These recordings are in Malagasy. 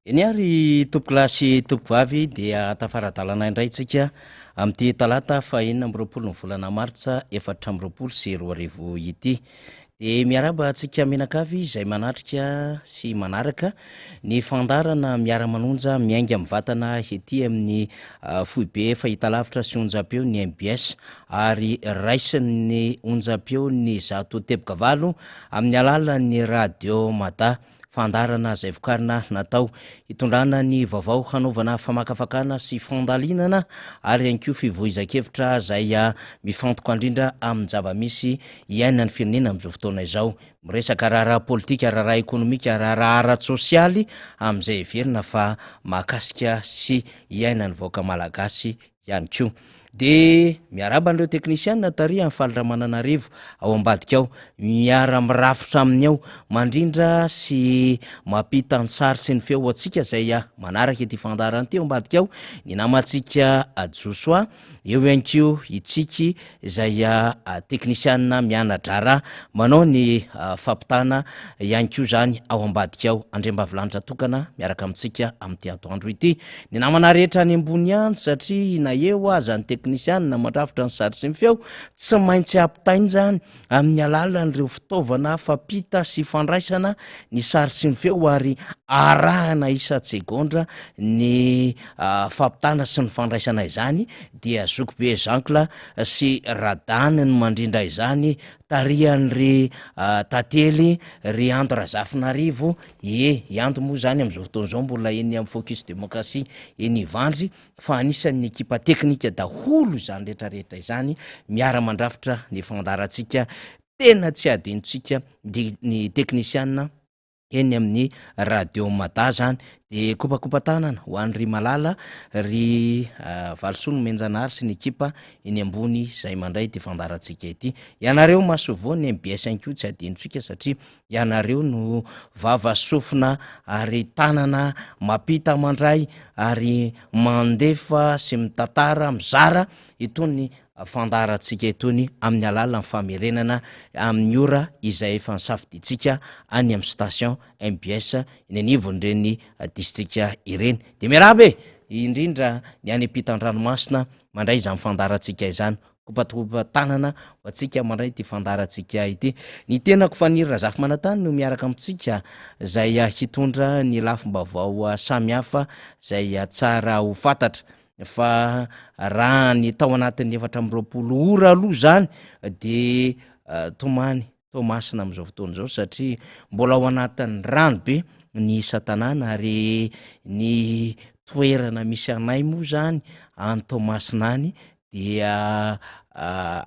Niary tompolasy tompovavy dia tafaradalana indray tsika amin'ity talata fa 4 ny volana martsa 2024 ity. De miaraba antsika menakavy izay manatrika sy manaraka ny fandarana miara-manonja miainga amin'ny vatana ety amin'ny foibe fahitalavitra sy onjam-peo ny MBS ary raisin'ny onjam-peo ny zato teboka valo amin'ny alalan'ny radio Mada. Fandarana izay vokarina natao hitondrana ny vaovao hanaovana famakafakana sy fandalinana ary ihany koa fivoizan-kevitra izay mifantoka indrindra amin'ny zava-misy iainan'ny firenena amin'izao fotoana izao. Miresaka raharaha politika, raharaha ekonomika, raharaha ara-tsosialy amin'izay heverina fa mahakasika sy iainan'ny vahoaka malagasy ihany koa. De miaraba an'ireo teknisianina tary amin'ny falitra Mananarivo ao ambadika ao, miara-mirafitra aminy ao mandrindra sy mampita ny sary sy ny feo atsika izay manaraka ity fandarana ity ao ambadika ao, ny namantsika Josoa, eo ihany koa itsiky izay teknisianina mianadrara manao ny fampitana ihany koa zany ao ambadika ao, andriambavilanitra tokana miaraka amintsika amin'ity atoandro ity. Ny namana rehetra any ambony any satria na eo aza ny teknisianina mandrafitra ny sary sy ny feo tsy maintsy ampitainy zany amin'ny alalan'ireo fitaovana fampita sy fandraisana ny sary sy ny feo ary arahana isa-tsegondra ny fampitana sy ny fandraisana izany dia Zokobe Zankla sy Radany ny mandrindra izany tarihan'ry tantely ry Ando Razafinarivo. Ando moa zany amin'izao fotoan'izao mbola eny amin'ny Focus Démocratie eny Ivandry fa anisan'ny ekipa teknika daholo izany rehetrarehetra izany miara-mandrafitra ny fandarantsika tena tsy adinontsika ny teknisianina eny amin'ny radio Mada zany. De kopakopa tanana ho an'ry Malala, ry Valsoa no Menjanary sy ny ekipa eny ambony izay mandray ity fandarantsika ity. Ianareo masovo ny MBS ihany koa tsy adinontsika satria ianareo no vava sofina ary tanana mampita mandray ary mandefa sy mitantara mizara itony fandarantsika itony amin'ny alalan'ny famerenana amin'ny ora izay efa nisafiditsika any amin'ny station MBS eny anivon'ireny distrika ireny. De miarabe indrindra ny any ampitan-dranomasina mandray izany fandarantsika izany, kopatokopa tanana ho antsika mandray ity fandarantsika ity. Ny tenako Faniry Razafimanantany no miaraka amintsika izay hitondra ny lafim-baovao samihafa izay tsara ho fantatra fa raha ny tao anatin'ny 420 ora aloha zany de tomany Tomasina amin'izao fotoana izao satria mbola ao anatin'ny rano be ny isa-tanàna ary ny toerana misy anay moa zany any Tomasina any dia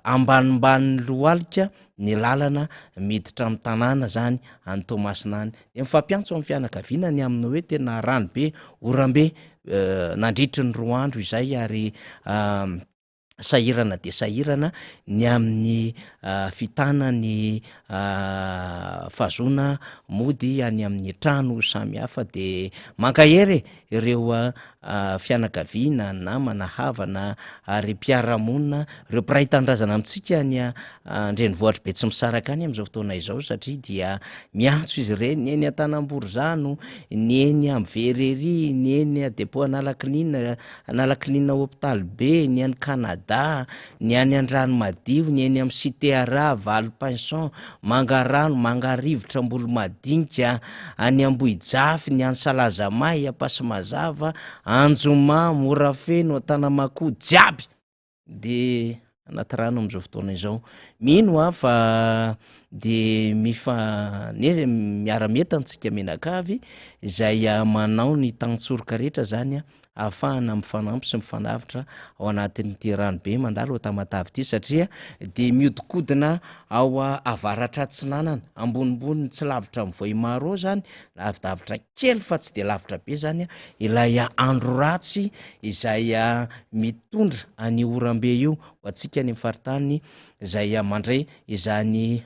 ambanimbany lohalika ny lalana miditra amin'ny tanàna zany any Tomasina any. De mifampiantso amin'ny fianakaviana ny amin'ny hoe tena rano be, oram-be nandritry ny 2 andro izay ary sahirana de sahirana ny amin'ny fitana ny fazona mody any amin'ny trano samihafa. De mankahery ireo fianakaviana, namana, havana ary mpiara-monina, ireo mpiray tandrazana amintsika ny andrenivohitra Betsimisaraka any amin'izao fotoana izao satria dia miantso izy ireny ny eny Antanamborizano, ny eny amin'ny Verrerie, ny eny dépôt Analaklinina hôpitaly be, ny any Canada, ny any Andranomadio, ny eny amin'ny Cité Ara, Valpension, Mangarano, Mangarivotra, Ambolomadinika, any Ambohijafy, ny any Salazamay, Ampasimazava, Anjoma, Morafeno, Antanamakoho jiaby de anaty rano amin'izao fotoana izao. Mino fa de miara-mieta antsika menakavy izay manao ny tagnintsoroka rehetra zany ahafahana mifanampy sy mifanavitra ao anatin'ity rano be mandalo Tamatavy ity satria de miodikodina ao avaratra Atsinanana, ambonimbony tsy lavitra amin'ny Vohimaro zany, lavidavitra kely fa tsy de lavitra be zany ilay andro ratsy izay mitondra any oram-be io ho antsika ny faritany izay mandray izany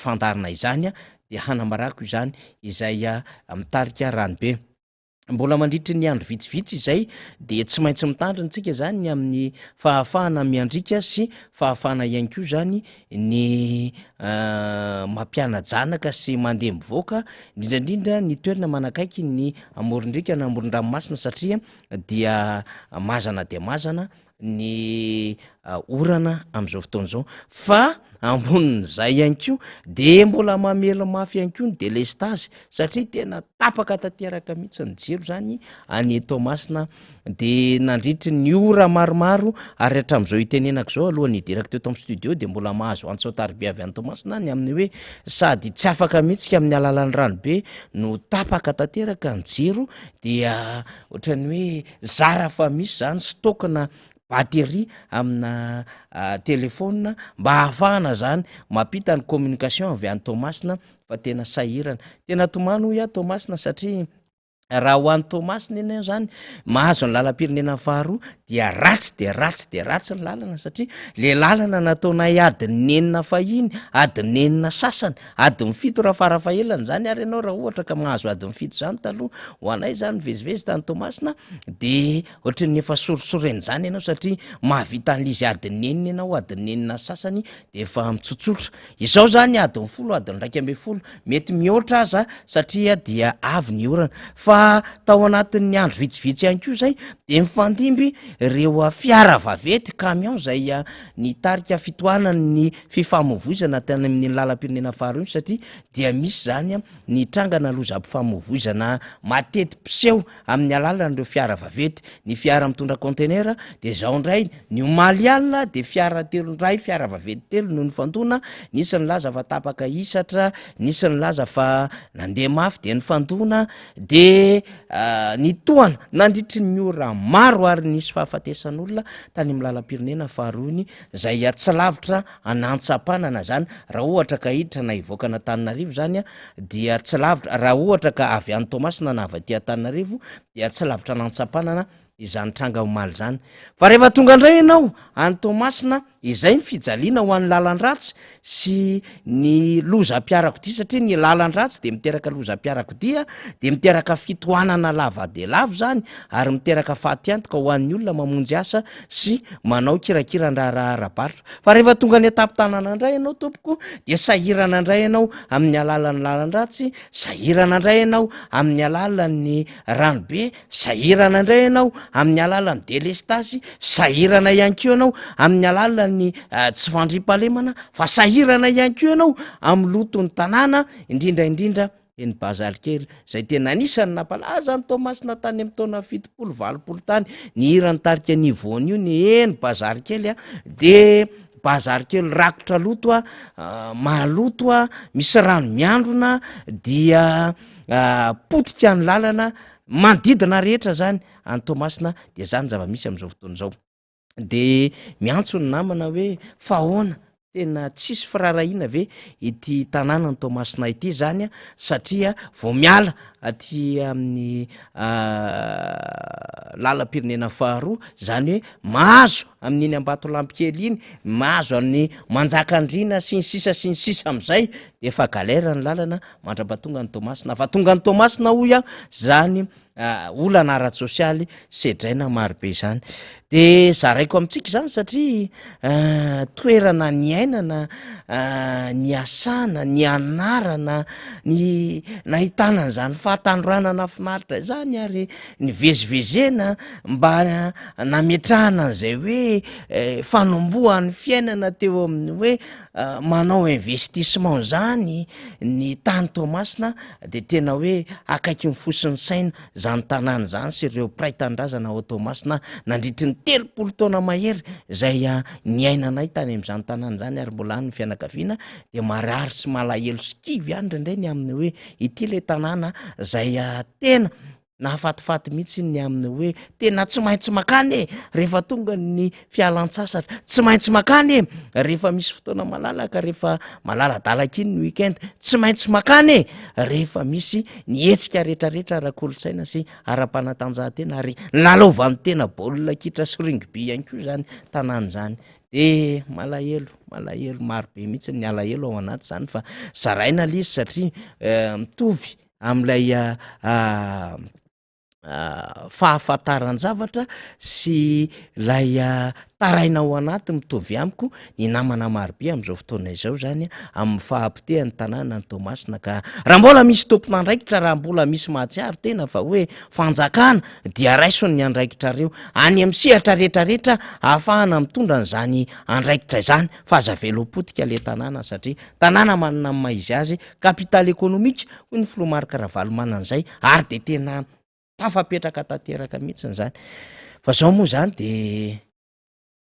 fandarana izany de hanambarako izany izay mitarika rano be. mbola mandritry ny andro vitsivitsy izay de tsy maintsy mitandryntsika zany ny amin'ny fahafahana miandrika sy fahafahana ihany ko zany ny mampianajanaka sy mandeha mivoaka indrindrandrindra ny toerana manakaiky ny amorondrika na amoron-dranomasina satria dia mazana de mazana ny orana am'izao fotoan'izao fa ambonin'zay ihany ko de mbola mamelo mafy ihany ko ny delestazy satria tena tapaka tanteraka mihitsy ny jiro zany any Toamasina de nandritry ny ora maromaro ary hatram'izao itenenako zao alohan'ny hidirako teo tam studio de mbola mahazo antso tarobe avy any Toamasina ny amin'ny hoe sady tsy afaka mihitsika amin'ny alalan'ny ranobe no tapaka tanteraka ny jiro dia ohatran'ny hoe zara fa misy zany stokna batery amina telefona mba hahafahana zany mampita ny communication avy any Toamasina fa tena sahirana tena tomano ya Toamasina satria raha ho an'ny Toamasina eny zany mahazo ny lalam-pirenena faharoa dia ratsy de ratsy de ratsy ny lalana satria le lalana nataonay adiny enina fahiny adiny enina sasany adiny fito raha farafahelany zany ary ianao raha ohatra ka mahazo adiny fito zany taloha ho anay zany vezivezy tany Toamasina de ohatran'ny efa sorosoreny zany ianao satria mahavita an'izy adiny enina ianao adiny enina sasany de efa mitsotsotra izao zany adiny folo adiny raika amby folo mety mihoatra aza satria dia avy ny orana fa tao anatin'ny andro vitsivitsy ihany ko zay de mifandimby reo fiara vavety camion zay nitarika fitohanany ny fifamovoizana tany amin'ny lalam-pirenena faharoa satria dia misy zany ny trangana lozam-pifamovoizana matety piseho amin'ny alalan'ireo fiara vavety ny fiara mitondra contenera de zao ndray ny Omalialina de fiara telondray fiara vavety telo no nifandona nisy ny laza fa tapaka isatra nisy ny laza fa nandeha mafy de nifandona de ny tohana nandritry ny ora maro ary nisy fahafatesan'olona tany amin'ny lalam-pirenena faharoany zay tsy lavitra anantsapanana zany raha ohatra ka hiditra na ivoakana Antananarivo zany dia tsy lavitra raha ohatra ka avy any Toamasina na avy aty Antananarivo dia tsy lavitra anantsapanana izany tranga omaly zany fa rehefa tonga indray ianao any Toamasina izay mifijaliana ho an'ny lalan-dratsy sy ny lozam-piarakodia satria ny lalan-dratsy de miteraka lozam-piarakodia de miteraka fitohanana lava de lavo zany ary miteraka fahatiantoka ho an'ny olona mamonjy asa sy manao kirakira-ndraha ara-barotra fa rehefa tonga ny etapy-tanana indray ianao tompoko de sahirana indray ianao amin'ny alalan'ny lalan-dratsy sahirana indray ianao amin'ny alalan'ny ranobe sahirana indray ianao amin'ny alalan'ny delestasy sahirana ihany ko ianao amin'ny alalan'ny tsy fandriam-pahalemana fa sahirana ihany ko ianao amin'ny loton'ny tanàna indrindraindrindra eny Bazarikely zay tena anisany napalaza ny Toamasina tany amin'ny taona 70-80 tany ny hirany tarika ny voany io ny eny Bazarikely de Bazarikely rakotra loto maloto misy rano miandrona dia potika ny lalana manodidina rehetra zany any Toamasina de zany zava-misy am'izao fotoan'izao de miantso ny namana hoe fahoana tena tsisy firarahina ve ity tanàna ny Toamasina ity zany satria vao miala aty amin'ny lalam-pirenena faharoa zany hoe mahazo amin'iny Ambatolampikely iny mahazo amin'ny Manjakandriana sy ny sisa am'izay de efa galera ny lalana mandrapatonga ny Toamasina fa tonga ny Toamasina hoy zany olana ara-tsosialy sedraina marobe zany de zaraiko amintsika zany satria toerana ny ainana ny asana ny anarana ny nahitana zany fahatandroanana finaritra zany ary ny vezivezena mba nametrahana an'izay hoe fanombohan'ny fiainana teo amin'ny hoe manao investissement zany ny tany Toamasina de tena hoe akaiky ny fosiny saina zany tanàna zany sy ireo mpiray tanindrazana ao Toamasina nandritry ny 30 taona mahery zay niainanay tany am'izany tanàna zany ary mbola any ny fianakaviana de marary sy malahelo sy kivy any ndraindray ny amin'ny hoe ity le tanàna zay tena nahafatifaty mihitsy ny amin'ny hoe tena tsy maintsy makany rehefa tonga ny fialan-tsasatra tsy maintsy makany rehefa misy fotoana malalaka rehefa malaladalaka iny ny weekend tsy maintsy makany rehefa misy ny hetsika rehetrarehetra ara-kolontsaina sy ara-panatanjahantena ary lalaovan'ny tena baolina kitra sy rugby ihany koa zany tanàna zany de malahelo marobe mihitsy ny alahelo ao anaty zany fa zaraina lizy satria mitovy am'ilay fahafantaran-javatra sy lay taraina ao anaty mitovy amiko ny namana marobe am'izao fotoana izao zany amin'ny fahampitehan'ny tanàna ny Toamasina ka raha mbola misy tompona andraikitra raha mbola misy mahatsiaro tena fa hoe fanjakana dia raisony ny andraikitrareo any amin'ny sehatra rehetrarehetra ahafahana mitondra n'izany andraikitra izany fa aza velopotika le tanàna satria tanàna manana ny maha izy azy kapitaly ekonomika hoy ny filomarika Ravalo manan'izay ary de tena tafapetraka tanteraka mihitsiny zany fa zao moa zany de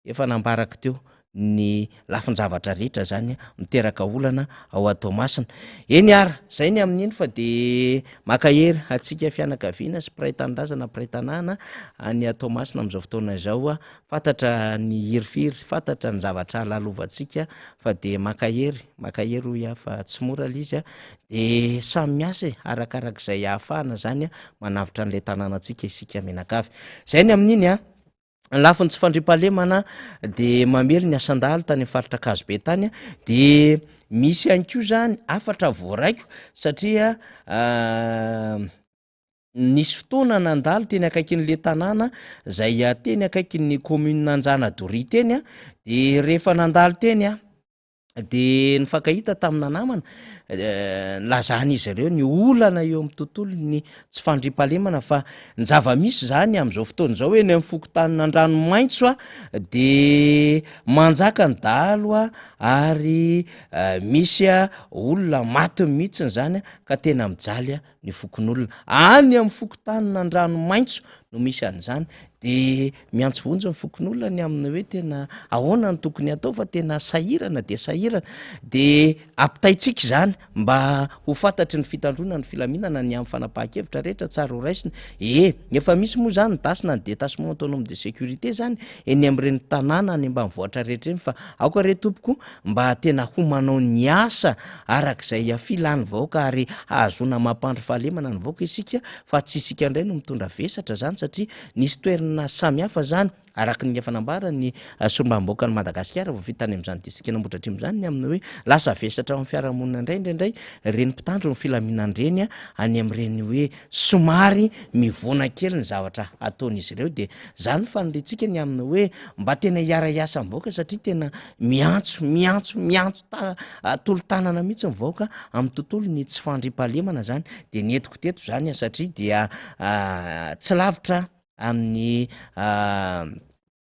efa nambaraka teo ny lafin-javatra rehetra zany miteraka olana ao Toamasina eny ara zay ny amin'iny fa de makahery atsika fianakaviana sy mpiray tanindrazana mpiray tanàna any Toamasina am'izao fotoana izao fantatra ny hirifiry fantatra ny zavatra lalovantsika fa de makahery hoy fa tsy mora izy de samy miasa arakarak'izay ahafahana zany manavitra an'le tanànantsika isika menakavy zay ny amin'iny lafiny tsy fandrimpahalemana de mamely ny asan-dalo tany faritra Kazobe tany de misy ihany koa zany afatra voaraiko satria nisy fotoana nandalo teny akaikin'le tanàna zay teny akaikin'ny commune Anjanadoria teny de rehefa nandalo teny de nifankahita tamina namana lazan'izy ireo ny olana eo amin'ny tontolo ny tsy fandrimpahalemana fa ny zava-misy zany am'izao fotoana zao eny amin'ny fokotanina an-dranomaitso de manjaka ny dalo ary misy olona maty mihitsiny zany ka tena mijaly ny fokon'olona any amin'ny fokotanina an-dranomaitso no misy an'izany de miantso vonjy ny fokon'olona ny amin'ny hoe tena ahoana ny tokony atao fa tena sahirana de ampitaitsika zany mba ho fantatry ny fitandrona ny filaminana ny amin'ny fanapahan-kevitra rehetra tsara ho raisina efa misy moa zany ny dasina ny détachement autonome de sécurité zany eny amin'ireny tanàna any ambanivohitra rehetra eny fa aoka re tompoko mba tena ho manao ny asa arak'izay filany vahoaka ary ahazona mampandry fahalemana ny vahoaka isika fa tsy isika indray no mitondra vesatra zany satria nisy toerana samihafa zany araky ny efa nambarany sombam-bahoaka ny Madagasikara vao vitany amin'izany distrika Nambohidratrimo zany ny amin'ny hoe lasa vesatra amin'ny fiarahamonina indraindray reny mpitandro ny filaminan'ireny any amin'ireny hoe somary mivona kely ny zavatra ataon'izy ireo de zany fanoletsika ny amin'ny hoe mba tena hiara-iasa ny vahoaka satria tena miantso tolo-tanana mihitsy ny vahoaka amin'ny tontolo ny tsy fandrimpahalemana zany de ny etiko teto zany satria dia tsy lavitra amin'ny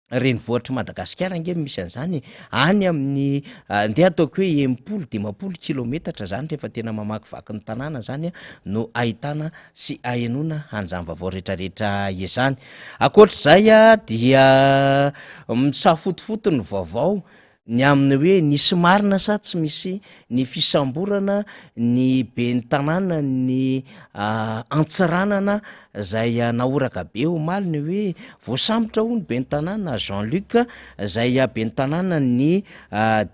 renivohitry Madagasikara ange misy an'izany any amin'ny ndeha ataoko hoe 10-20 kilometatra zany rehefa tena mamakivaky ny tanàna zany no ahitana sy ahenoana an'izany vaovao rehetrarehetra izany akoatr'izay dia misafotofoto ny vaovao ny amin'ny hoe nisy marina sa tsy misy ny fisamborana ny ben'ny tanàna ny antsiranana zay naoraka be omaly ny hoe voasambotra ho ny ben'ny tanàna Jean-Luc zay ben'ny tanàna ny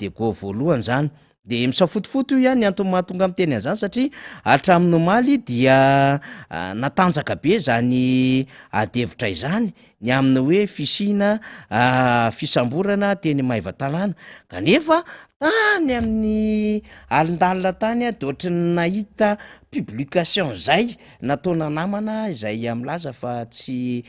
Dego voalohany zany de misafotofoto io ihany antony mahatonga amin'ny teny an'izany satria hatramin'ny omaly dia natanjaka be zany adevitra izany ny amin'ny hoe fisina fisamborana teny Maivatanàna kanefa tany amin'ny alindalina tany de ohatry ny nahita publication zay nataona namana izay milaza fa tsy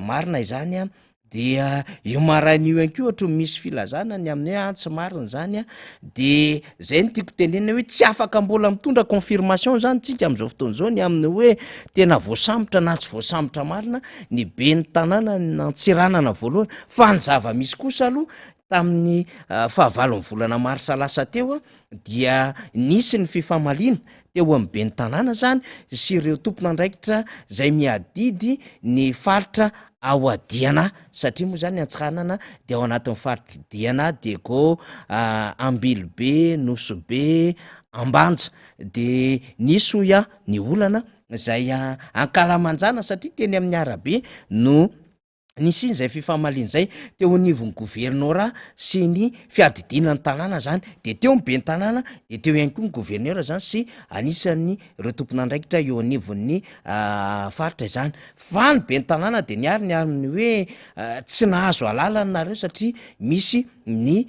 marina izany dia io marain'io ihany koa ohatra misy filazana ny amin'ny hoe tsy marina zany de zay no tiako tenena hoe tsy afaka mbola mitondra confirmation zany tsika am'izao fotoana zao ny amin'ny hoe tena voasambotra na tsy voasambotra marina ny ben'ny tanàna nantsiranana voalohany fa ny zava-misy kosa aloha tamin'ny fahavalon'ny volana marsa lasa teo dia nisy ny fifamaliana teo amin'ny ben'ny tanàna zany sy ireo tompona andraikitra zay miadidy ny faritra ao adiana satria moa zany antsahanana de ao anatin'ny faritra diana Dego Ambilobe Nosobe Ambanja de nisy hoy ny olana zay ankalamanjana satria teny amin'ny arabe no nisy iny zay fifamaliany zay teo anivon'ny gouvernorat sy ny fiadidinany tanàna zany de teo mbe ny tanàna de teo ihany koa ny gouverneur zany sy anisan'ny reo tompon'andraikitra eo anivon'ny faritra izany fa ny be ny tanàna de niary ny hoe tsy nahazo alalanareo satria misy ny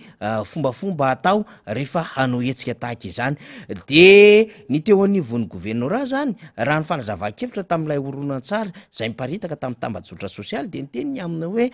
fombafomba atao rehefa hanao hetsika tahaka izany de ny teo anivon'ny gouvernora zany raha ny fanazava-kevitra tam'ilay oronan-tsary zay miparitaka tamin'ny tambajotra sosialy de nyteny ny amina hoe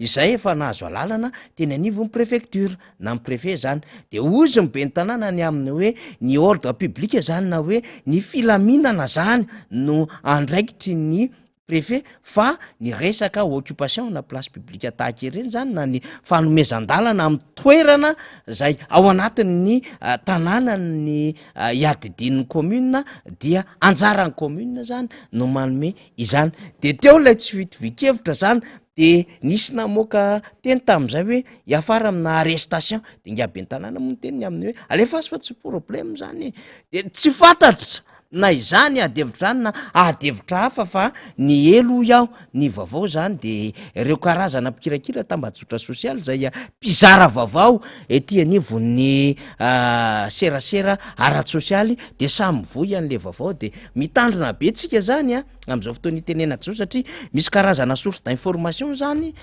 izay efa nahazo alalana teny anivon'ny préfecture na my préfet zany de ozy mibe ny tanàna ny amina hoe ny ordre public zany na hoe ny filaminana zany no andraikitry ny préfet fa ny resaka occupation na place publique tahaka ireny zany na ny fanomezan-dalana amin'ny toerana zay ao anatin'ny tanàna ny iadidin'ny commune dia anjaran'ny commune zany no manome izany de teo lay tsy fitovikevitra zany de nisy namoaka teny tam'izay hoe iafara amina arrestation de ngiabe ny tanàna moa nyteniny aminy hoe alefa azy fa tsy problème zany de tsy fantatra na izany adevitra zany na adevitra hafa fa ny elo iaho ny vaovao zany de reo karazana mpikirakira tambajotra sosialy zay mpizara vaovao ety anivon'ny serasera araty sosialy de samy voy an'le vaovao de mitandrina be tsika zany am'izao fotoany itenenako zao satria misy karazana source d'information zany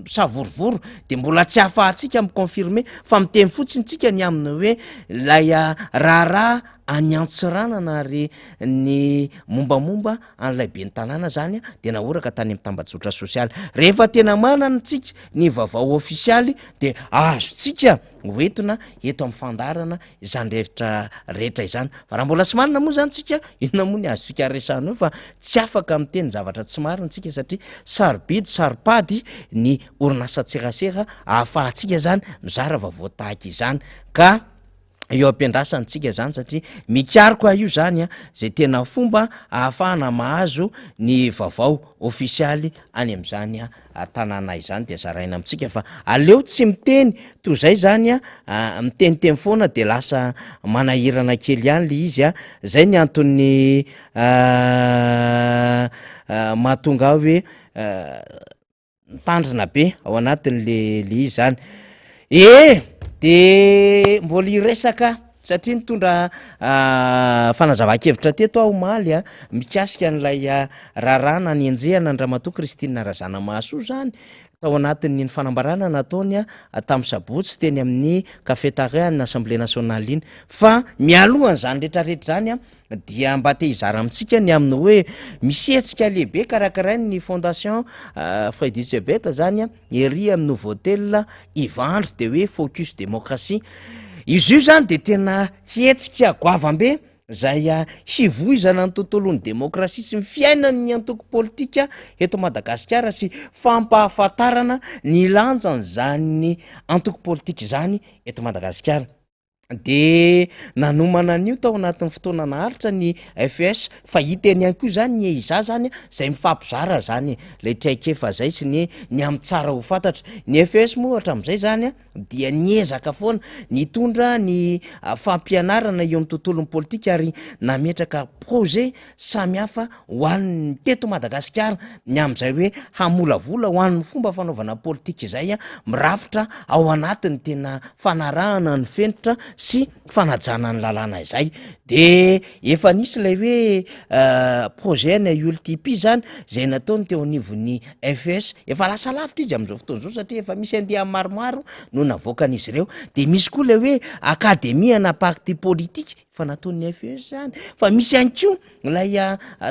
savorovoro de mbola tsy hafahatsika miconfirmer fa miteny fotsiny tsika ny amina hoe lay raharaha anyantsiranana ary ny mombamomba an'lay be ny tanàna zany de nahoraka tany amin'ny tambajotra sosialy rehefa tena manana tsika ny vaovao ofisialy de azotsika hoentina eto amin'ny fandarana izany rehetra izany fa raha mbola sy marina moa zany tsika inona moa ny azontsika resahana eo fa tsy afaka miteny zavatra tsy marina tsika satria sarobidy saropady ny orinasa tserasera ahafahatsika zany mizara vaovao tahaka izany ka eo ampiandrasantsika zany satria mikariko io zany zay tena fomba ahafahana mahazo ny vaovao ofisialy any am'izany tanàna izany de zaraina amitsika fa aleo tsy miteny toy zay zany miteniteny foana de lasa manahirana kely ihany le izy zay ny antony mahatonga aho hoe mitandrina be ao anatin'le izy zany de mbola iresaka satria nitondra fanazava-kevitra teto aho maly mikasika n'lay rarana ny enjehana Andramatoa Kristina Razana Mahasoa zany tao anatin'ny fanambarana nataony tamin'ny sabotsy teny amin'ny cafétéria ny assemblée nationale iny fa mialohan' zany rehetrarehetra zany dia mba te hizara amitsika ny aminy hoe misetsika lehibe karakarainy ny fondation Fredy Sebeta zany ery amin'ny nouveau-tel Ivandry de hoe focus démocratie izy io zany de tena hetsika goavambe zay hivoizana ny tontolon'ny demokrasia sy ny fiainany antoko politika eto Madagasikara sy fampahafantarana ny lanjany zany antoko politika zany eto Madagasikara de nanomana an'io tao anatin'ny fotoana naharitra ny FS fa hiteny ihany koa zany ny eiza zany zay mifampizara zany le traikefa zay sy ny amin'ny tsara ho fantatra ny FS moa hatram'izay zany dia niezaka foana nitondra ny fampianarana eo amin'ny tontolon'ny politika ary nametraka projet samihafa ho an'ny teto Madagasikara ny am'izay hoe hamolavola ho an'ny fomba fanaovana politika izay mirafitra ao anatiny tena fanarahana ny fenitra sy fanajana ny lalàna izay de efa nisy lay hoe projet ny ULTP zany zay nataony teo anivon'ny FS efa lasa lavitra izy am'izao fotoana zao satria efa misy andeha maromaro no navoakan'izy ireo de misy koa lay hoe akademia na parti politique fa nataon'ny FS zany fa misy ihany koa lay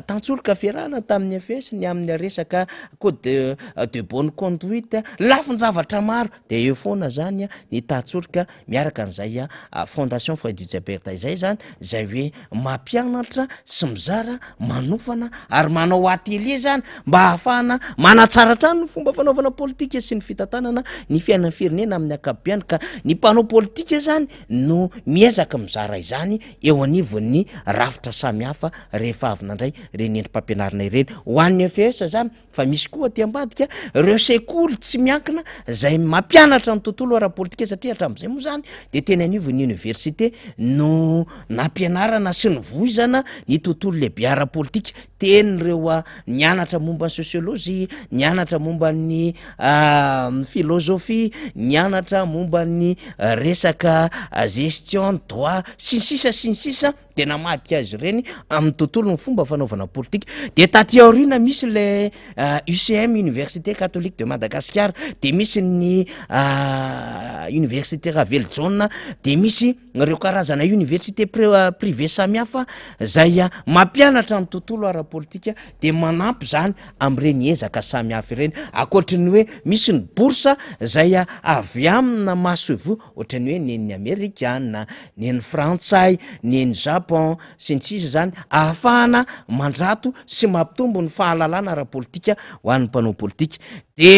tantsoloka fiarahana tamin'ny FS ny amin'ny resaka code de bonne conduite lafin-javatra maro de eo foana zany ny tantsoloka miaraka an'izay fondation Fredy Sebeta izay zany zay hoe mampianatra sy mizara manofana ary manao atelier zany mba ahafahana manatsaratra ny fomba fanaovana politika sy ny fitantanana ny fiainan'ny firenena amin'ny akabiany ka ny mpanao politika zany no miezaka mizara izany eo anivon'ny rafitra samihafa rehefa avy nandray reny endrim-pampianarana ireny ho an'ny FES zany fa misy koa aty ambadika reo sekoly tsy miankina zay mampianatra ny tontolo ara-politika satria hatramin'izay moa zany de teny anivon'ny université no nampianarana sy ny voizana ny tontolo lehibe ara-politika teny reo nianatra momba ny sociologie nianatra momba ny philosophie nianatra momba ny resaka gestion droit sy ny sisa tena madika azy ireny amin'ny tontolo ny fomba fanaovana politika de taty aoriana misy le UCM Université Catholique de Madagascar de misy ny Université Raveljon de misy reo karazana université privé samihafa zay mampianatra ny tontolo ara-politika de manampy zany am'ireny ezaka samihafa ireny akoatriny hoe misy ny bourse zay avy amina maso evo ohatrany hoe nen'ny Amerikana nen'ny Frantsay nen'ny Japon sy ny sisa zany ahafahana mandrato sy mampitombo ny fahalalana ara-politika ho an'ny mpanao politika de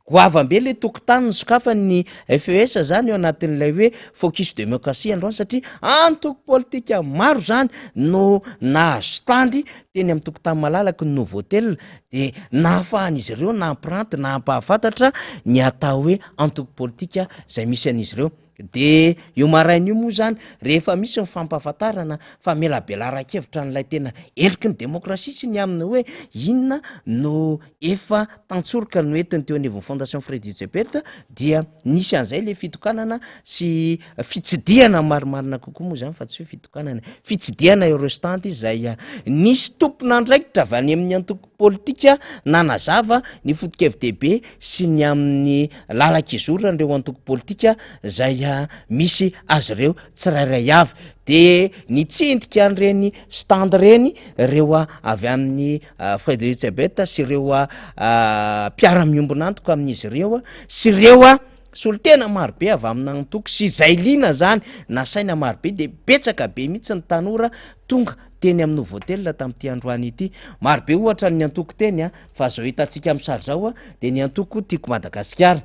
goavam-be le tokotany ny sokafany FES zany eo anatin'ilay hoe focus démocratie androany satria antoko politika maro zany no nahazo tandy teny amin'ny tokotany malalaky ny Novotel de nahafahan'izy ireo na ampranty na ampahafantatra ny atao hoe antoko politika zay misy an'izy ireo de io marain'io moa zany rehefa misy ny fampahafantarana fa melabelara-kevitra n'ilay tena endriky ny demokrasia sy ny aminy hoe inona no efa tantsoroka no entiny teo anivon'ny fondation Freddy Djebert dia nisy an'izay le fitokanana sy fitsidihana marimarina kokoa moa zany fa tsy hoe fitokanana fitsidihana Eurostat zay nisy tompona andraikitra avy any amin'ny antoko politika nanazava ny foto-kevitebe sy ny amin'ny lalak'izorana reo antoko politika zay misy azy ireo tsirairay avy de nitsindika an'ireny stand reny reo avy amin'ny Freddy Djebert sy reo mpiara-miombonantoko amin'izy ireo sy reo solitena marobe avy amin'ny antoko sy zay lina zany nasaina marobe de betsaka be mihitsy ny tanora tonga teny amin'ny Novotel tamin'ity androany ity marobe ohatra ny antoko teny fa zao hitantsika am'sary zao de ny antoko tiako Madagasikara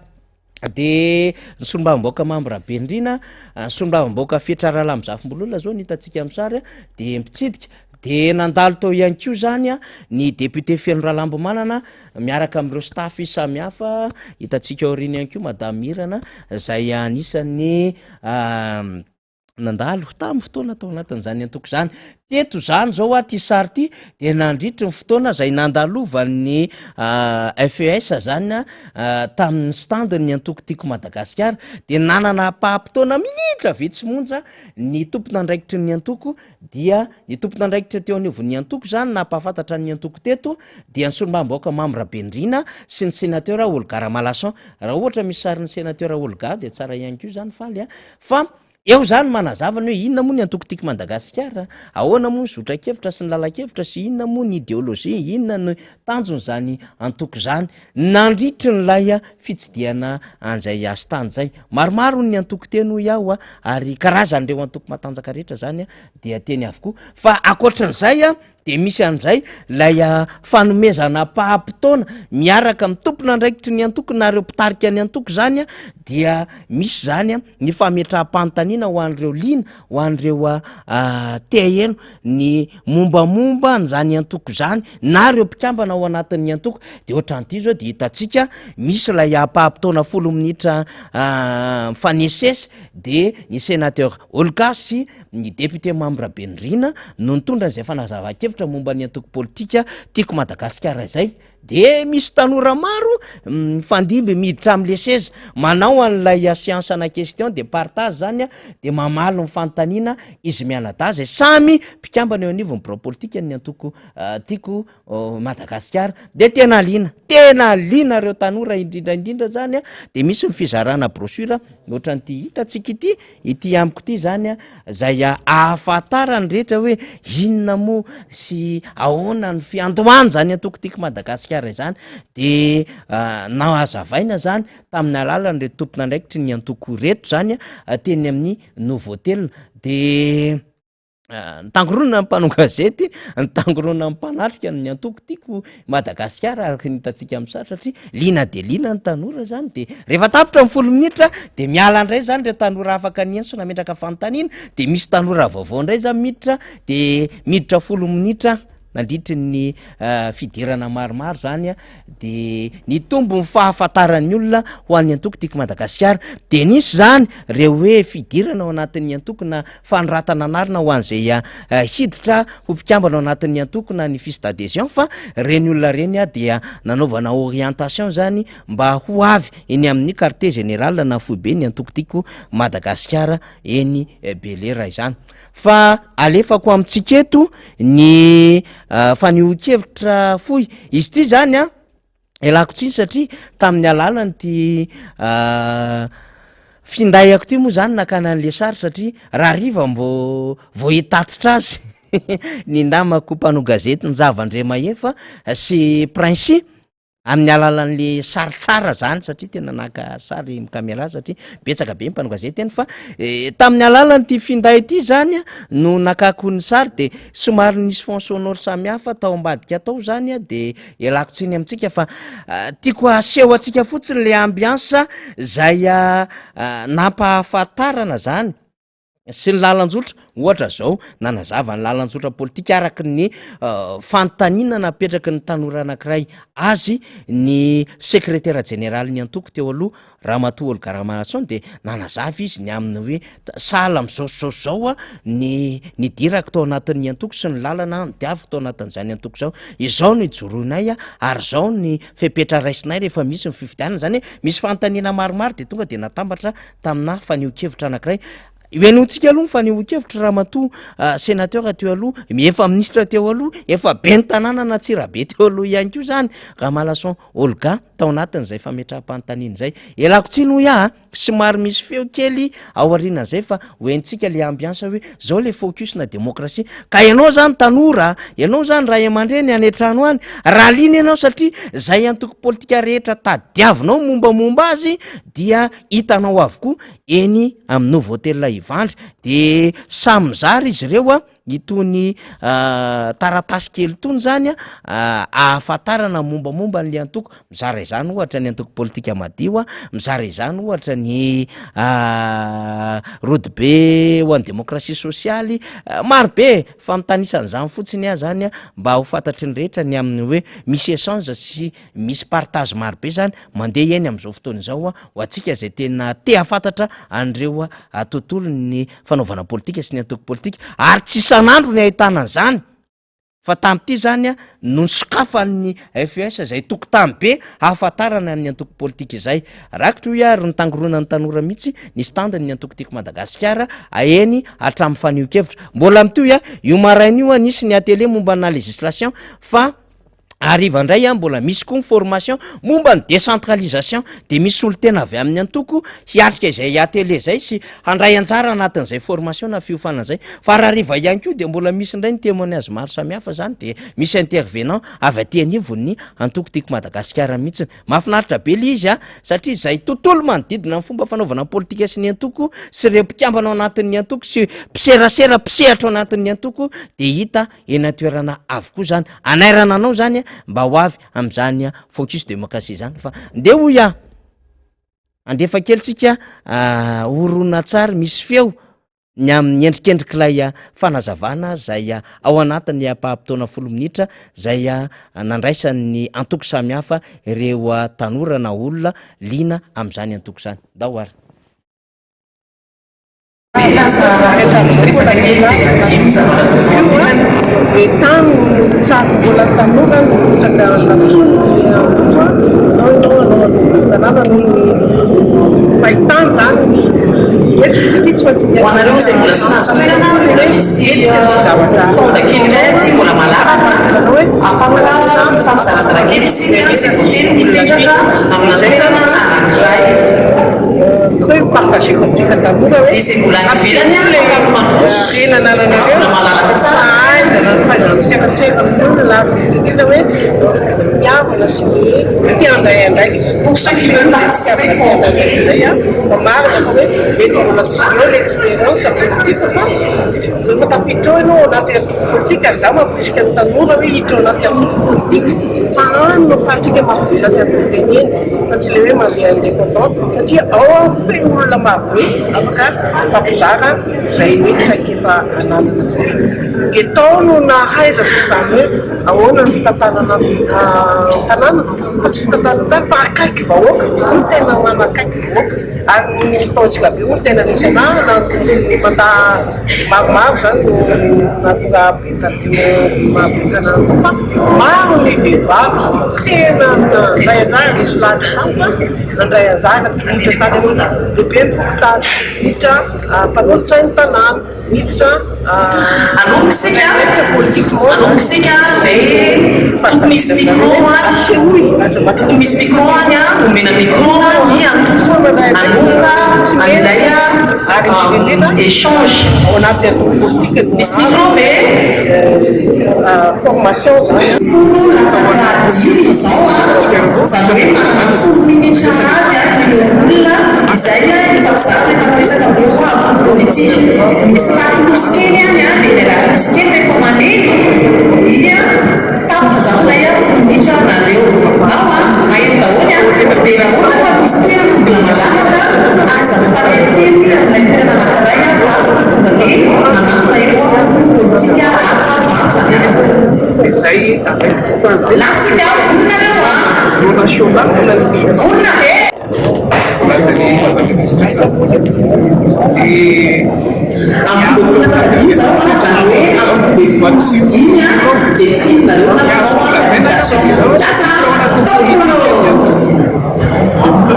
de ny solombavamboaka Mambrabendrina ny solombavamboaka Fietrarala Amizafimbololona zao nitatsika am'sary de mpitsidika de nandalo tao ihany koa zany ny député Fenondralambomanana miaraka am'ireo staff samihafa hitatsika aoriana ihany koa Madame Mirana zay anisan'ny nandalo tamin'ny fotoana tao anatin'izany antoko zany teto zany zao ty sary ty de nandritry ny fotoana zay nandalovan'ny FES zany tamin'ny stand ny antoko tiako Madagasikara de nanana paha-potoana minitra vitsymonja ny tompona andraikitry ny antoko dia ny tompona andraikitra teo anivon'ny antoko zany napahafantatra ny antoko teto dia ny solombavamboaka Mambrabendrina sy ny sénateur Olga Ramalason raha ohatra misy sarin'ny sénateur Olga de tsara ihany koa zany faly fa eo zany manazava ny hoe inona moa ny antoko tiako Madagasikara ahoana moa ny zotra-kevitra sy ny lala-kevitra sy inona moa ny idéologie inona ny tanjony zany antoko zany nandritry nylay fitsidihana an'izay stand zay maromaro ny antoko teny ho iaho ary karazan'ireo antoko matanjaka rehetra zany dia teny avokoa fa akoatran'izay de misy an'izay lay fanomezana paha-potoana miaraka amin'ny tompona andraikitry ny antoko nareo mpitarika ny antoko zany dia misy zany ny fametraha-panontaniana ho an'ireo lina ho an'ireo teheno ny mombamomba n'zany antoko zany na reo mpikambana ao anatin'ny antoko de ohatran'ity zao de hitatsika misy lay paha-potoana 10 minitra mifanesesy de ny sénateur Olga sy ny député Mambrabendrina no nitondra an'izay fanazava-kevitra momba ny antoko politika tiako Madagasikara zay de misy tanora maro mifandimby miditra am'le seza manao an'lay science na question de partage zany de mamalo ny fanontaniana izy mianadaza samy mpikambana eo anivon'ny bureau politika ny antoko tiako Madagasikara de tena lina reo tanora indrindraindrindra zany de misy ny fizarana brochure ohatran'ity hitatsika ity amiko ity zany zay ahafantarany rehetra hoe inona moa sy ahoana ny fiandohany zany antoko tiako Madagasikara zany de nahazavaina zany tamin'ny alalany re tompona andraikitry ny antoko reto zany teny amin'ny Novotel de Nitangorona ny mpanao gazety, nitangorona ny mpanatrika ny antoko tiako Madagasikara araka ny hitantsika am'sary satria lina de lina ny tanora zany de rehefa tapitra ny 10 minitra de miala indray zany reo tanora afaka nienso nametraka fanontaniana de misy tanora vaovao indray zany miditra de miditra 10 minitra nandritry ny fidirana maromaro zany a de ny tombo ny fahafantaran'ny olona ho an'ny antoko tiako Madagasikara de nisy zany reo hoe fidirana ao anatin'ny antoko na fanoratana anarina ho an'izay hiditra ho mpikambana ao anatin'ny antoko na ny fiche d'adhésion fa reny olona reny a dia nanaovana orientation zany mba ho avy eny amin'ny quartier général na foibe ny antoko tiako Madagasikara eny Belera izany fa alefako amintsika eto ny fanehoan-kevitra fohy izy ty zany a elako tsiny satria tamin'ny alalany ty findayako ty moa zany nakana an'le sary satria raha riva vo hitatitra azy ny ndamako mpanao gazety ny Zavandremahefa sy Prince amin'ny alalan'le sary tsara zany satria tena naka sary caméra satria betsaka be mpanao gazety eny fa tamin'ny alalany ty finday ty zany no nakako ny sary de somary nisy fond sonore samihafa tao ambadika tao zany a de elako tsiny amintsika fa tiako aseho atsika fotsiny le ambiance zay nampahafantarana zany sy ny lalanjotra ohatra zao nanazava ny lalanjotra politika araky ny fanontaniana napetraky ny tanora anankiray azy ny secrétaire général ny antoko teo aloha Ramatoa Olgaramason de nanazava izy ny aminy hoe sahala am'zaosy zao a ny dirako tao anatin'ny antoko sy ny lalana diaviko tao anatin'izany antoko zao izao ny joroinay a ary zao ny fepetra raisinay rehefa misy ny fifidianana zany hoe misy fanontaniana maromaro de tonga de natambatra tamina faneho-kevitra anankiray Ienotsika aloha fanehoan-kevitra Ramatoa sénateur teo aloha efa ministre teo aloha efa be ny tanàna na Tsirabe teo aloha ihany koa zany Ramalason Olga tao anatin'izay fametraha-panontaniana zay elako tsiny ho ia somary misy feo kely ao aorianan'izay fa hoentsika le ambiance hoe zao le focus na démocratie ka ianao zany tanora ianao zany ray aman-dreny any an-trano any raha lina ianao satria zay antoko politika rehetra tadiavinao mombamomba azy dia hitanao avokoa eny amin'ny nouveau hôtel Ivandry de samyzary izy ireo a itony taratasy kely tony zany a ahafantarana mombamomba n'le antoko mizara izany ohatra ny antoko politika madio a mizara izany ohatra ny rodobe ho an'ny démocratie socialy maro be famitanisany fotsiny a zany a mba ho fantatry ny rehetra ny amin'ny hoe misy échange sy misy partage maro be zany mandeha eny am'izao fotoana izao a ho atsika zay tena te hafantatra an'ireo tontolo ny fanaovana politika sy ny antoko politika ary tsy isan'andro ny ahitana an'izany fa tam'ty zany a no sokafan'ny FES zay tokotany be ahafantarana ny antoko politika izay rakitra hoe ary nitangorona ny tanora mihitsy ny standany ny antoko tiako Madagasikara aeny hatramin'ny faneho-kevitra mbola mito io maraina io nisy ny atelier momba na législation fa arriva indray mbola misy koa ny formation momba ny décentralisation de misy olo tena avy amin'ny antoko hiatrika izay atelier zay sy handray anjara anatin'izay formation na fiofanan'izay fa raha riva ihany koa de mbola misy indray ny témoignage maro samihafa zany de misy intervenant avy aty anivon'ny antoko tiako Madagasikara mihitsy mahafinaritra be le izy satria zay tontolo manodidina ny fomba fanaovana politika sy ny antoko sy ireo mpikambana ao anatin'ny antoko sy mpiserasera mpisehatra ao anatin'ny antoko de hita eny toerana avokoa zany anairana anao zany mba ho avy am'izany focus démocratie zany fa ndeha ho andefa kelytsika orona tsara misy feo ny amin'ny endrikendrikilay fanazavana zay ao anatin'ny ampahampitaona 10 minitra zay nandraisan'ny antoko samihafa ireo tanora na olona lina am'izany antoko zany dahoara bola tanora tsaka fahitany zany etrika tsy hoanareo zay mbola sanatsamerana zavatra mbola malalaka afaka mifampizarazara-kely isika zay voteny mipetraka amin'izaytana anankiray hoe partage komitsika tanora hoe izay mbola ivelany le mandroso nananareo malalaka tsara Pour ceux qui veulent participer, il faut Getono na haiza fitany hoe ahoana ny fitantanana tanàna fa tsy fitantanana fa akaiky vahoaka no tena manakaiky vahoaka ary ny ataontsika be moa tena misy anahana manda maromaro zany no natonga pitadio mavitana fa maro ny vehivavy tena nandray anjara misy laza tampa nandray anjara miditra tany lehibe ny fokotany miditra mpanolotsainy tanàna miditra Anoksika le tokony misy micro tokony misy micro any a omena micro ny anoka anilaya échange misy micro ve formation zany folo latsaka dimy izao a zany hoe manana folo minitra avy a ny olona izay ifampizaha ifampiresaka amin'ireo antoko politika misy lakolosy kely any a dia ilay lakolosy kely rehefa maneny dia tapitra zany ilay folo minitra nareo ao a maheno daholo a dia raha ohatra fa misy toerana mbola malalaka aza mifanerinteny amin'ilay toerana anankiray a fa tonga dia manamona ireo antoko politika hafa maro zany izay lasika voninareo a no national vonina ve amin'ny vonatsaka io zao a zany hoe amin'ny voasidiny a dia filmnareo napresentation lasa taokono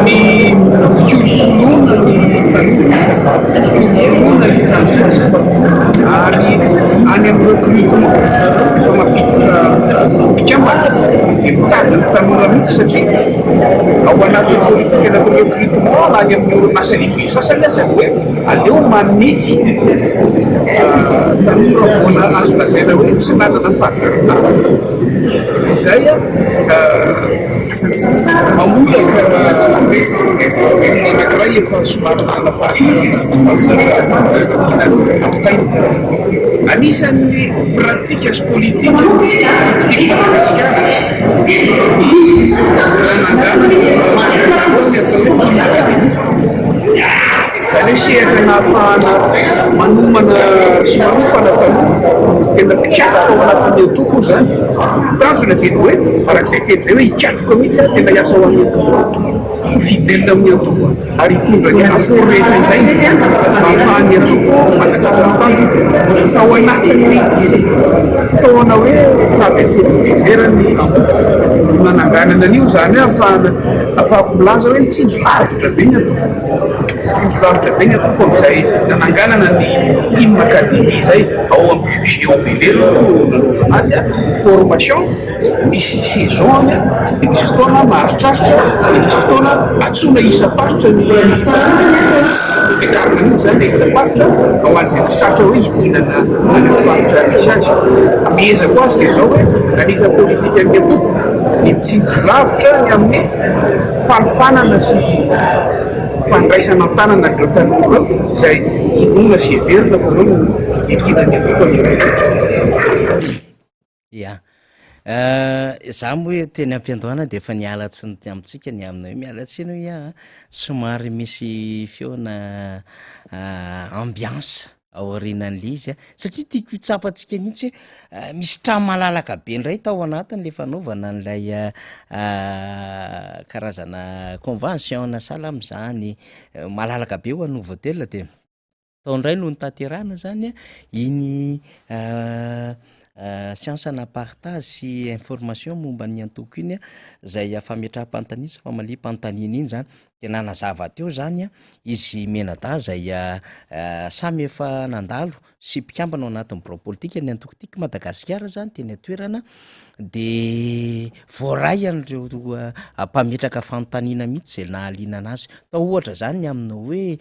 ny fikolokoloana ary any amin'ny recrutement mampiditra fototra mitadiny tanora mihitsy satria ao anatin'ny politika na recrutement na any amin'ny orinasa lehibe sasany zany hoe aleo maneky tanora voana azo lazaina hoe tsy nanana fahazaranasa izay mamolaka anankiray efa somary nana anisan'ny pratikas politika zany nahafahana manomana sy manofana tena mpicatroka ao anatin'ny atoko zany tanjona tena hoe arak'izay teny zay hoe hicatroka mihitsy tena hiasa ho amin'ny atoko fidèle amin'ny atoko ary hitondra ny rapport rehetra indray ahafahany atoko manakatantanjo sao anatin'ny fotoana hoe traverserny nananganana an'io zany hoe ahafahako milaza hoe mitsinjo lavitra be ny atoko tsinjo lavitra be ny atoko am'izay nananganana ny team académie zay ao amin'ny QG Belero azy a formation misy saison any dia misy fotoana maharitraritra dia misy fotoana atsona isa-paritra ny fikarina mihitsy zany le isa-paritra ao an'izay tsy tratra hoe hidinana any amin'ny faritra misy azy amezako azy dia zao hoe anisa politika ny atoko ny mitsinjo lavitra ny amin'ny fanofanana sy fandraisana tanana ireo tanora izay inona sy heverina fa reo ekina ny atoko amin'ireo ia za moa hoe teny ampiandohana dia efa niala tsy ny amintsika ny amina hoe miala tsiny hoe ia somary misy feona ambiance ao aorinan'le izy a satria tiako hitsapatsika mihitsy hoe misy trano malalaka be ndray tao anatiny le fanaovana n'lay karazana convention na sala am'izany malalaka be ho an'ny voatela dia tao ndray no nytanterahana zany a iny science na partage sy information momba ny antoko iny a zay fametraha-pantanisa fa mali pantanina iny zany de nanazava teo zany a izy menada zay samy efa nandalo sy mpikambana ao anatin'ny bureau politika ny antoko tiky Madagasikara zany teny atoerana de de voaray an'ireo mpametraka fanontaniana mihitsy zay nahaliana anazy. Tao ohatra zany amina hoe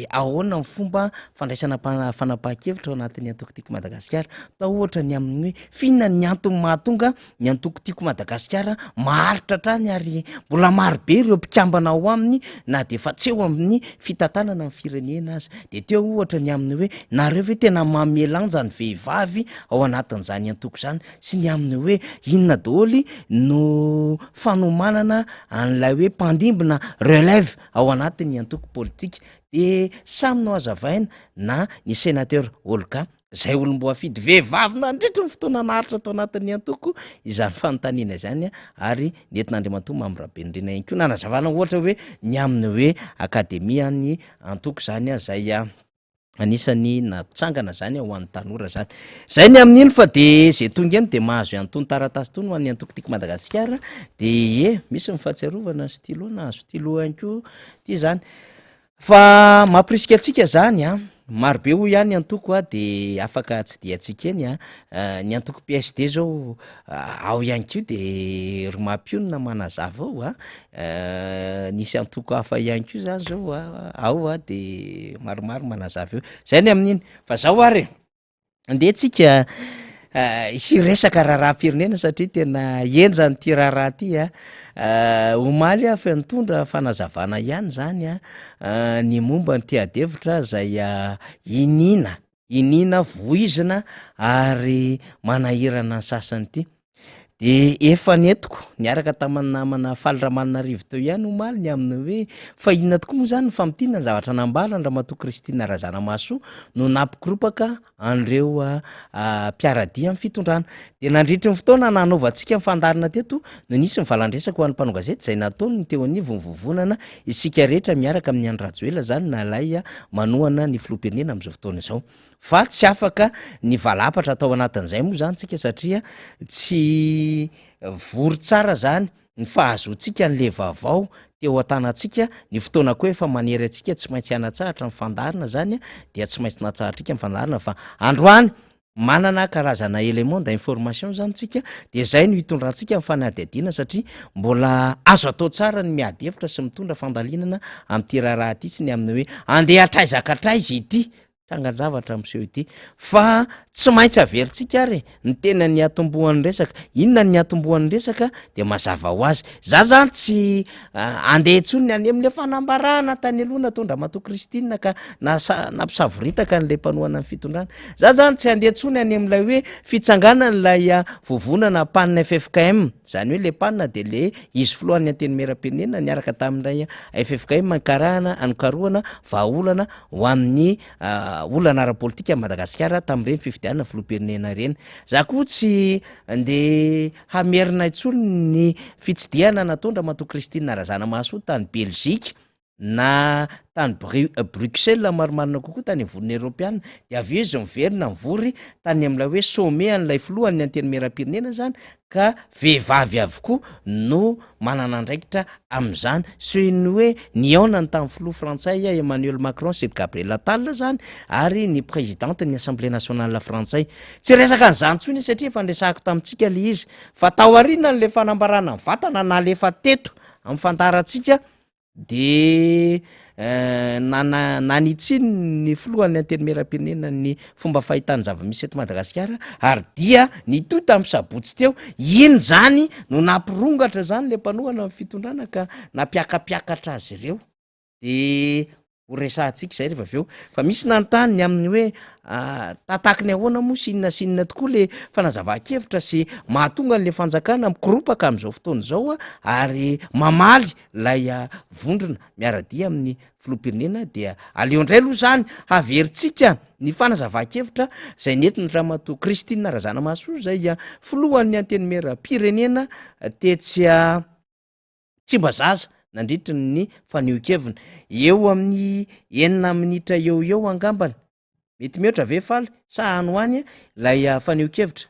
ahoana ny fomba fandraisana fanapahan-kevitra ao anatin'ny antokotiko Madagasikara. Tao ohatra ny amin'ny hoe fihinona ny antony mahatonga ny antokotiko Madagasikara maharitra trany ary mbola marobe ireo mpikambana ao aminy na de fa tsy eo amin'ny fitantanana ny firenena azy. De teo ohatra ny amin'ny hoe nareo ve tena mamelanja ny vehivavy ao anatin'izany antoko zany sy ny amin'ny hoe inona daholo no fanomanana an'ilay hoe mpandimbina relève ao anatin'ny antoko politika. De samy no hazavaina na ny sénateur Olga zay olombo afidy vehivavy nandritra ny fotoana naharitra atao anatin'ny antoko izany fanontaniana izany ary nentin'Andriamantoa Mamiraben'ireny ihany koa nanazavana ohatra hoe ny amin'ny hoe akademia ny antoko zany zay anisany napitsangana zany ho an'ny tanora zany. Zay ny amin'iny fa de zay tonga eny de mahazo antony taratasy tony ho an'ny antokotiko Madagasikara de misy mifatsiarovana stylo nahazo stylo ihany koa ty zany. Fa mampirisika atsika zany marobe ho ihany antoko de afaka tsy de atsika eny ny antoko PSD zao ao ihany koa de ry mampionina manazava ao nisy antoko hafa ihany koa zany zao ao de maromaro manazava eo. Zay ny amin'iny fa zao ary andeha tsika hiresaka raharam-pirenena satria tena enjany ty raharaha ty omaly fa nitondra fanazavana ihany zany ny momba ny teadevitra zay inina voizina ary manahirana ny sasany ty. De efa netiko niaraka tamin'ny namana Faliramanarivo teo ihany omaly ny amin'ny hoe fa inona tokoa moa zany ny famitiana ny zavatra nambala ny Ramatoa Kristina Razanamahasoa no nampikiropaka an'ireo mpiaradia amin'ny fitondrana. De nandritry ny fotoana nanaovantsika mifandarina teto no nisy mivalandresaka ho an'ny mpanao gazety zay nataony ny teo anivo mivovonana isika rehetra miaraka amin'ny Andry Rajoelina zany nalay manohana ny filoham-pirenena amin'izao fotoana izao. Fa tsy afaka ny valapatra atao anatin'izay moa zany tsika satria tsy vory tsara zany ny fahazoantsika n'le vaovao teo an-tanantsika. Ny fotoana koa efa manery atsika tsy maintsy hanatsahatra ny fandarina zany dia tsy maintsy natsahatrika ny fandarina fa androany manana karazana élément d'information zany tsika de zay no hitondrantsika ny fanadihadiana satria mbola azo atao tsara ny miady hevitra sy mitondra fandalinana amin'ity raharaha ty sy ny amin'ny hoe andeha atraizakatraiza ity trangan-javatra am'seho ity fa tsy maintsy averintsika ary ny tena ny atombohan'ny resaka. Inona ny atombohan'ny resaka de mazava ho azy za zany tsy andeha intsony ny any amin'le fanambarana tany aloha natondra Ramatoa Kristina ka nampisavoritaka n'le mpanohana ny fitondrana. Za zany tsy andeha intsony any amin'ilay hoe fitsanganana n'ilay vovonana panina FFKM zany hoe le panina de le izy filohan'ny anteny meram-pirenena niaraka tamin'ilay FFKM ankarahana anokarohana vahaolana ho amin'ny olana ara-politika Madagasikara tamin'ireny fifidianana filoham-pirenena ireny. Za koa tsy andeha hamerina intsony ny fitsidiana nataon'ny Ramatoa Kristina Razanamahasoa tany Belzika na tany Bruxelles maromarina kokoa tany volony Europiana de avy eo izy miverina mivory tany amin'ilay hoe sommet an'ilay filohan'ny anteny meram-pirenena zany ka vehivavy avokoa no manana andraikitra amin'izany sy ny hoe niaona ny tamin'ny filoha frantsay Emmanuel Macron sy Gabriel Attal zany ary ny présidente ny Assemblée nationale frantsay. Tsy resaka an'izany tsony satria efa ndresahako tamintsika le izy fa tao aoriana n'le fanambarana vatana nalefa teto amin'ny fantarantsika de nanitsiny ny filohan'ny anteny meram-pirenena ny fomba fahitany zava-misy eto Madagasikara ary dia nitoy tamin'ny sabotsy teo iny zany no nampirongatra zany le mpanohana amin'ny fitondrana ka nampiakapiakatra azy ireo de ho resahantsika zay rehefa aveo fa misy nanontany ny amin'ny hoe tataky ny ahoana moa sinona tokoa le fanazava-kevitra sy mahatonga n'le fanjakana mikiropaka amin'izao fotoana zao ary mamaly lay vondrona miaradia amin'ny filoham-pirenena dia aleondray aloha zany haveritsika ny fanazava-kevitra zay nentin'ny Ramatoa Kristina Razanamahasoa zay filohan'ny anteny meram-pirenena tetsy Tsimbazaza nandritry ny fanehoan-kevina eo amin'ny 9 minitra eo angambany mety mihoatra ve faly sa anoany lay fanehoan-kevitra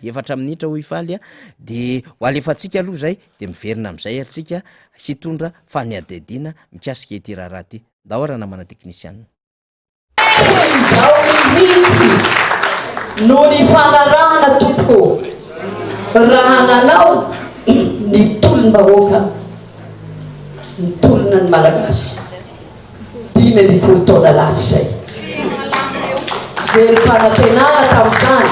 efatra minitra ho ifaly de ho alefatsika aloha zay de miverina am'izay atsika hitondra fanadihadiana mikasika ity raharaha ty. Dahora namana teknisianina izao mihitsy no ny fanarahana tompoko raha nanao ny tolom-bahoaka ny tolona ny malagasy 5 taona lasy zay velom-panantenana tamin'izany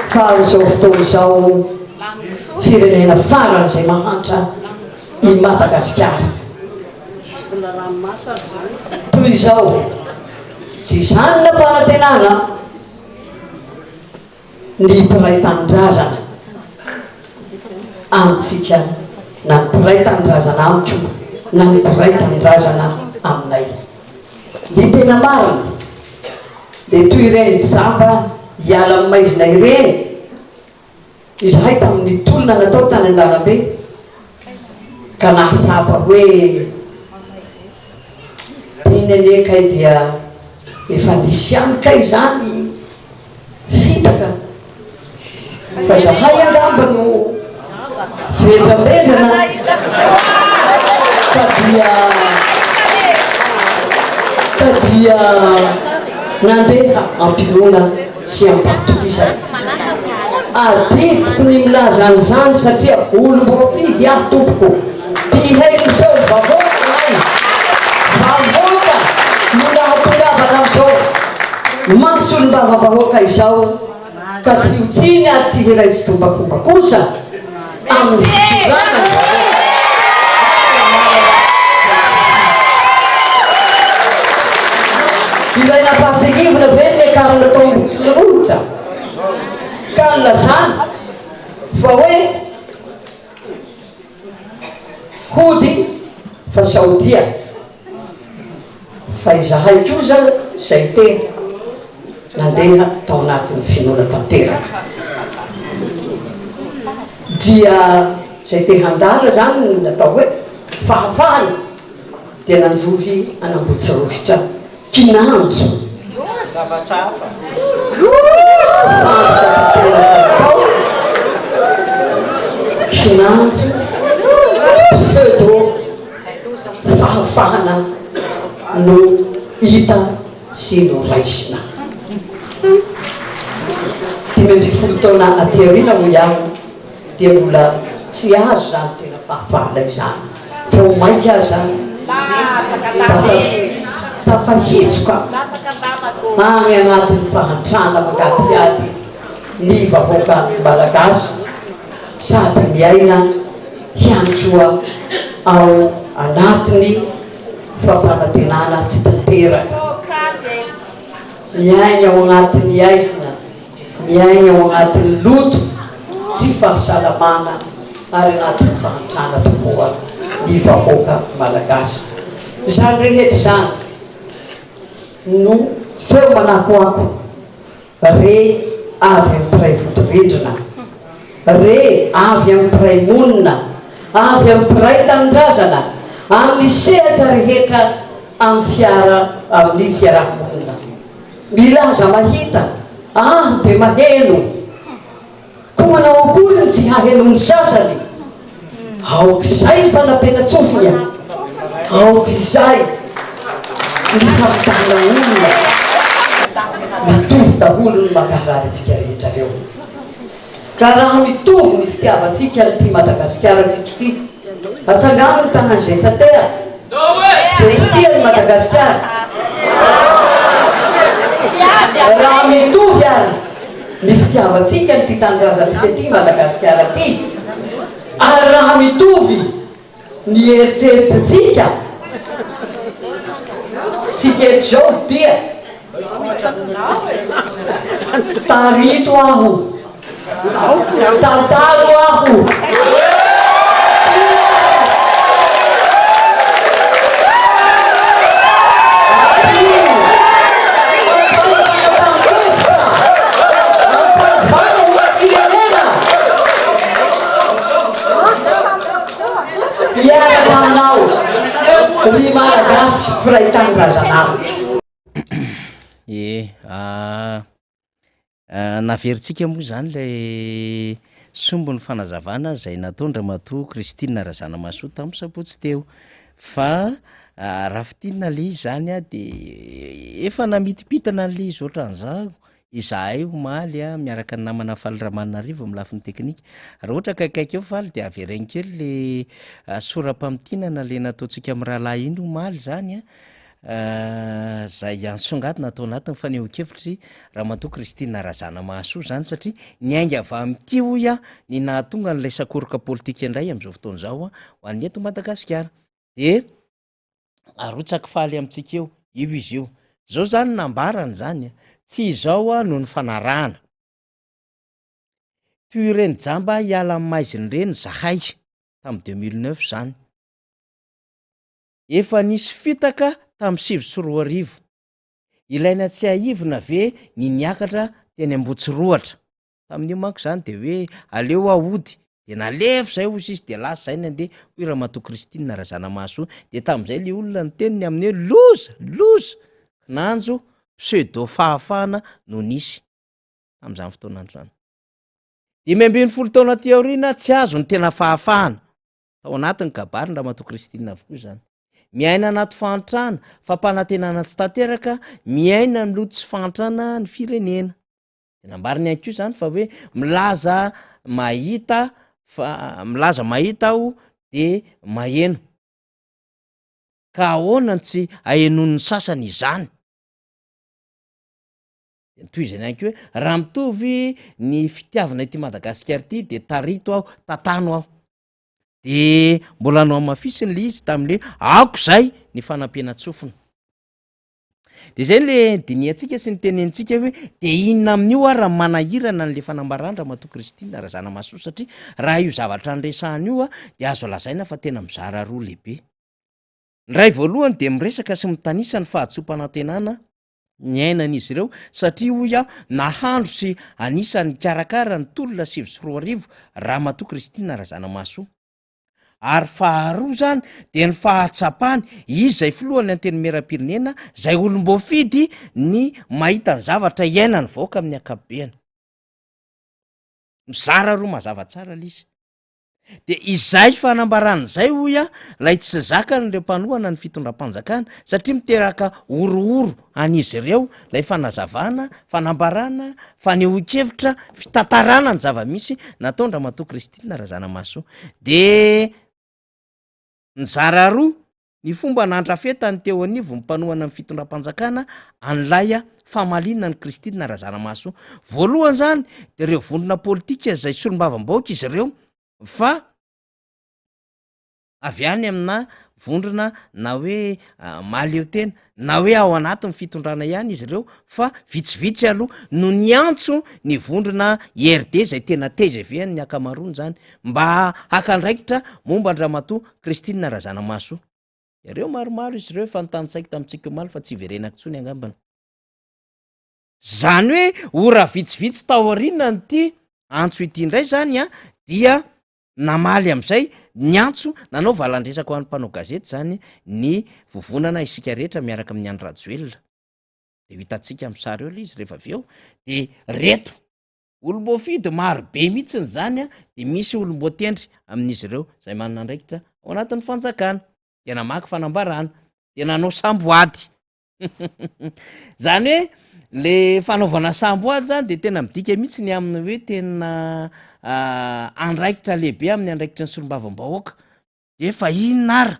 fa amin'izao fotoana izao firenena farany zay mahantra i Madagasikara toy izao tsy izany na fanantenana ny mpiray tanindrazana amintsika na ny mpiray tanindrazana amiko na ny mpiray tanindrazana aminay ny tena marina dia toy ireny zamba hiala amin'ny maizina ireny izahay tamin'ny tolona natao tany an-dalambe ka nahatsapa hoe teny anekay dia efa nisy any kay zany fitaka fa zahay angamba no vendramendrana dia nandeha ampinona sy ampatokisay aditiko ny milaza an'izany satria olom-boafidy aho tompoko mpihainy feo vahoaka ay vahoaka no nahatongavana am'izao maso olom-bava-vahoaka izao ka tsy hotsiny ary tsy hiraitsy tombakomba kosa amin'ny fitondrana ilay napahafenivina velony akarana taombotron'olotra ka nylazany fa hoe hody fa saodia fa izahay kosa zay tena nandeha tao anatin'ny finoana tanteraka dia zay te handala zany natao hoe fahafahany dia nanjohy anambotsirohitra kinanjo kinanjo pseudo fahafahana no hita sy no raisina 5 taona atyarina ho iaho dia mbola tsy azo zany tena fahafahana izany vo mainky azy zany tafahitsoka agny anatin'ny fahantrana magadiady ny vahoaka malagasy sady miaina hiantroa ao anatiny fampanantenana tsy tanteraka miaina ao anatin'ny aizina miaina ao anatin'ny loto tsy fahasalamana ary anatin'ny fahantrana tokoa ny vahoaka malagasy zany rehetra zany no feo manakoako re avy amin'ny mpiray votorindrina re avy amin'ny mpiray monina avy amin'ny mpiray tanindrazana amin'ny sehatra rehetra amin'ny fiarahamonina milaza mahita be maheno ko manao akory ny tsy hahenony sasany aok'izay fanampenatsofony aok'izay ny famitana olona mitovy daholo ny makarary atsika rehetra reo ka raha mitovy ny fitiavatsika ty Madagasikara tsika ty atsangano ny tanany zay satera zay tsy tia ny Madagasikara raha mitovy ary ny fitiavatsika ny ty tanindrazantsika ty Madagasikara ty ary raha mitovy ny eritreritrytsika tsika eto zao dia tarito aho tantalo aho iaraka aminao ry malagasy mpiray tanindrazanao naveritsika moa zany lay sombony fanazavana zay nataondra mato Kristina Razanamaso tamin'ny sabotsy teo fa raha fitinina le izy zany a de efa namitipitana n'le izy ohatran'izao izahay omaly miaraka ny namana faly Ramanarivo amin'ny lafiny teknika raha ohatra kaikaiky eo faly de averainy kely le sora-pamitinana le nataontsika amin'ny rahalahy iny omaly zany zay ansongaty natao anatiny faneho-kevitry Ramatoa Kristina Razana Mahasoa zany satria niainga avy am'ty hoy ny nahatonga n'ilay sakoroka politika indray am'izao fotoan'izao ho an'ny eto Madagasikara de arotsaka faly amintsika eo io izy io zao zany nambarany zany tsy izao no ny fanarahana toy ireny jamba hiala amin'ny maiziny reny zahay tamin'ny 2009 zany efa nisy fitaka tamin'ny 2024 ilaina tsy haivona ve ny niakatra teny Ambotsiroatra tamin'io manko zany de hoe aleo ahody de nalefo zay ozy izy de lasa zay ny andeha hoy Ramatoa Kristina Razana Mahasoa de tamin'izay le olona ny teniny amin'ny hoe loza nanjo pseudo fahafahana no nisy tamin'izany fotoanandro zany de 20 taona ty aoriana tsy azo ny tena fahafahana tao anatin'ny kabary Ramatoa Kristina avokoa zany miaina anaty fahantrana fampanantenana tsy tanteraka miaina ny loto tsy fahantrana ny firenena de nambariny ihany koa zany fa hoe milaza mahita aho de maheno ka ahoana tsy ahenon'ny sasany izany toy izany ihany koa hoe raha mitovy ny fitiavana ity Madagasikara ity de tarito aho tantano aho de mbola no amafisiny le izy tamin'le ako zay ny fanampiana-tsofina de zay le diniantsika sy ny tenentsika hoe de inona amin'io raha manahirana n'le fanambarana Ramatoa Kristina Razana Mahasoa satria raha io zavatra nresahany io de azo lazaina fa tena mizara roa lehibe ny ray voalohany de miresaka sy mitanisa ny fahatsoam-panantenana ny ainan'izy ireo satria hoy nahandro sy anisan'ny karakara ny tolona 2024 Ramatoa Kristina Razana Mahasoa ary faharoa zany de ny fahatsapany izy zay filohany anteny meram-pirenena zay olom-boafidy ny mahita ny zavatra iainany vaoaka amin'ny akabeany mizara roa mazava tsara lizy de izay fanambarana zay hoy lay tsy zakany reo mpanohana ny fitondram-panjakana satria miteraka orooro an'izy ireo lay fanazavana fanambarana faneho-kevitra fitantarana ny zava-misy nataony Ramatoa Kristina Razana Mahasoa de nizara roa ny fomba nandrafetany teo anivo ny mpanohana ny fitondram-panjakana an'lay famalinana ny Kristina Razana Mahasoa voalohany zany de ireo vondrona politika zay solombavam-baoaka izy ireo fa avy any amina vondrona na hoe maleo tena na hoe ao anatin'ny fitondrana ihany izy ireo fa vitsivitsy aloha no niantso ny vondrona IRD zay tena TGV ny akamarony zany mba hakandraikitra momba ny Ramatoa Kristina Razana Mahasoa ireo maromaro izy ireo fanontanysaiko tamintsika omaly fa tsy iverenako tsony angambany zany hoe ora vitsivitsy taoriana nyty antso ity indray zany dia namaly am'izay ny antso nanao valandresaka ho an'ny mpanao gazety zany ny vovonana isika rehetra miaraka amin'ny Andry Rajoelina de hitantsika amin'ny sary eo le izy rehefa avy eo de reto olom-boafidy maro be mihitsiny zany de misy olom-boatendry amin'izy ireo zay manana andraikitra ao anatin'ny fanjakana de namaky fanambarana de nanao samboady zany hoe le fanaovana samboady zany de tena midika mihitsy ny amin'ny hoe tena andraikitra lehibe amin'ny andraikitra ny solombavam-bahoaka de fa inona ara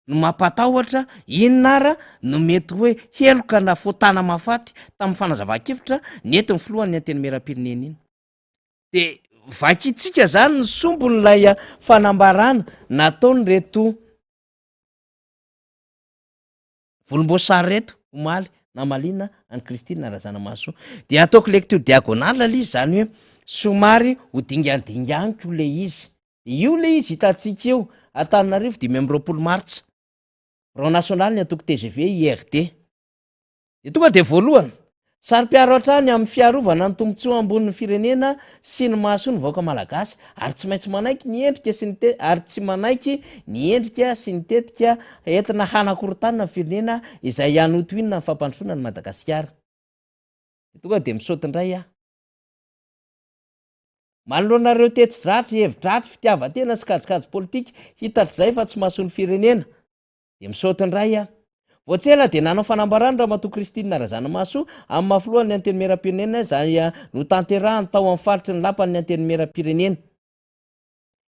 no mampatahotra inona ara no mety hoe heloka na fotana mafaty tamin'ny fanazava-kevitra nety ny filohan'ny anteny meram-pirenena iny de vakitsika zany ny sombon'lay fanambarana nataony reto volomboasary reto omaly namalina any Kristina Razana Mahasoa de ataoko lecture diagonale izy zany hoe somary ho dingadinganiko le izy io le izy hitantsika eo Antananarivo 20 martsa Rond National ny atoko TGV IRD de tonga de voalohany sary-piaro hatrany amin'ny fiarovana ny tombotsoa ambonin'ny firenena sy ny mahasoa ny vahoaka malagasy ary tsy maintsy manaiky ny endrika sy ny ary tsy manaiky ny endrika sy ny tetika entina hanakorotanina ny firenena izay hanotoinina ny fampandrosoana ny Madagasikara tonga de misaoty indray manoloanareo teti-dratsy hevi-dratsy fitiavan-tena sy kajikajy politika hitatr' zay fa tsy mahasoa ny firenena de misaoty indray voatsela dia nanao fanambarany raha matoa Kristina Razanamaso amin'ny mahafilohan'ny anteny meram-pirenena zay no tanterahany tao amin'ny faritry ny lapan'ny anteny meram-pirenena.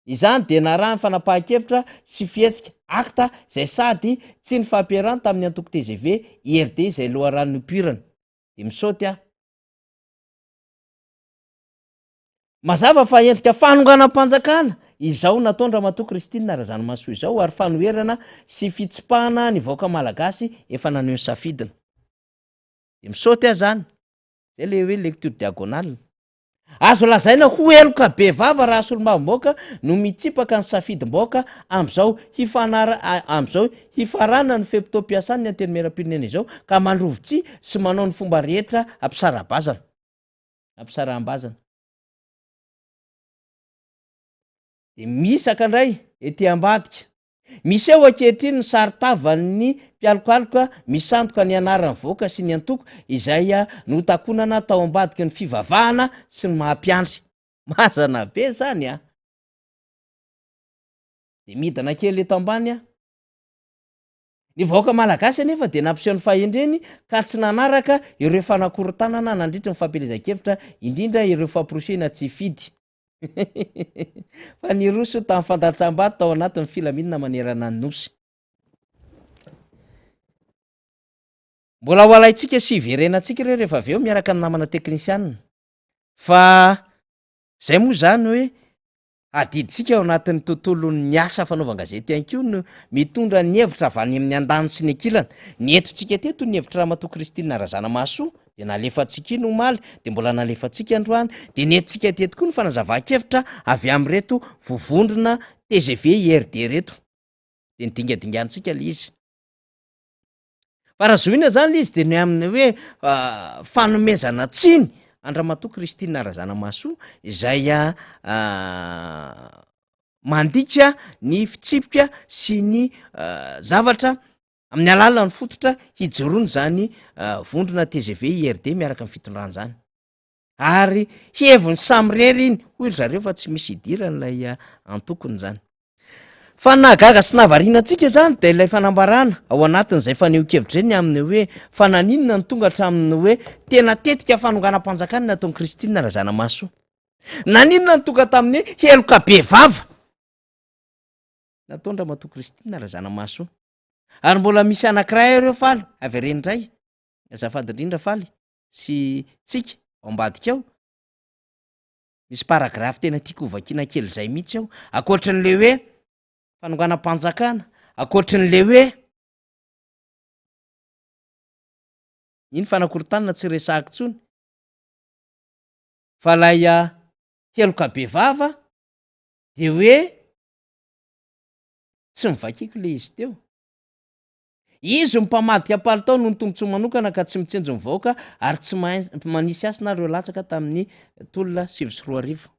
Izany dia narahany fanapahan-kevitra sy fihetsika akta izay sady tsy ny fampiarahany tamin'ny antoko TGV IRD izay loharan'ny nopirana. Dia misaoty aho. Mazava fa endrika fanonganam-panjakana izao nataony ramatoa Kristina Razanamaso izao ary fanoherana sy fitsipahana ny vahoaka malagasy efa naneho ny safidina. Dia misaoty aho zany. Zay le hoe lecture diagonale. Azo lazaina ho eloka be vava raha solombavambaoaka no mitsipaka ny safidim-baoaka am'izao hifarana ny fempotoam-piasany ny anteny meram-pirenena izao ka mandrovotsy sy manao ny fomba rehetra ampisaraham-bazana. Dia misaka indray ety ambadika. Misy eo ankehitriny ny saritavan'ny mpialokaloka misandoka ny anaran'ny vahoaka sy ny antoko izay no takonana tao ambadika ny fivavahana sy ny mahampiandry. Mazana be zany a. Dia midana kely eto ambany a. Ny vahoaka malagasy anefa dia nampiseho ny fahendreny ka tsy nanaraka ireo fanakorontanana nandritra ny fampielezan-kevitra indrindra ireo famporosena tsy fidy. Fa ny roso tamin'ny fandatsam-bato tao anatin'ny filaminana manerana ny nosy. Mbola ho alaitsika sy iverenantsika ireo rehefa avy eo miaraka amin'ny namana teknisianina. Fa zay moa zany hoe adiditsika ao anatin'ny tontolon'ny asa fanaovan-gazety ihany koa no mitondra ny hevitra avy any amin'ny andany sy ny ankilana. Ny entontsika teto ny hevitra ramatoa Kristina Razanamaso dia nalefantsika iny omaly dia mbola nalefantsika androany dia ny entontsika teto koa ny fanazava-kevitra avy amin'reto vovondrona TGV IRD reto. Dia nydingadingantsika le izy. Farazoina zany le izy dia ny amin'ny hoe fanomezana tsiny andramatoa Kristina Razanamaso izay mandika ny fitsipika sy ny zavatra amin'ny alalany fototra hijoroany zany vondrona TGV IRD miaraka amin'ny fitondrany zany. Ary heviny samirery iny hoy zareo fa tsy misy idiran'ilay antokony zany. Fa nagaga sy navarinantsika zany dia ilay fanambarana ao anatin'izay faneho-kevitra eny amin'ny hoe fananinona ny tonga hatramin'ny hoe tena tetika fanonganam-panjakana nataon'i Kristina Razanamaso. Naninona ny tonga tamin'ny hoe heloka be vava nataony ramatoa Kristina Razanamaso. Ary mbola misy anankiray ireo faly avy irendray azafady indrindra faly sy tsika ao ambadika ao. Misy paragrafy tena tiako hovakiana kely zay mihitsy ao akoatrin'le hoe fanonganam-panjakana, akoatrin'le hoe iny fanakorontanana tsy resahako tsony fa lay heloka be vava dia hoe tsy mivakiko le izy teo. Izy mimpamadika palitao no ny tombontsoa manokana ka tsy mitsenjo ny vahoaka ary tsy manisy asina ireo latsaka tamin'ny tolona 7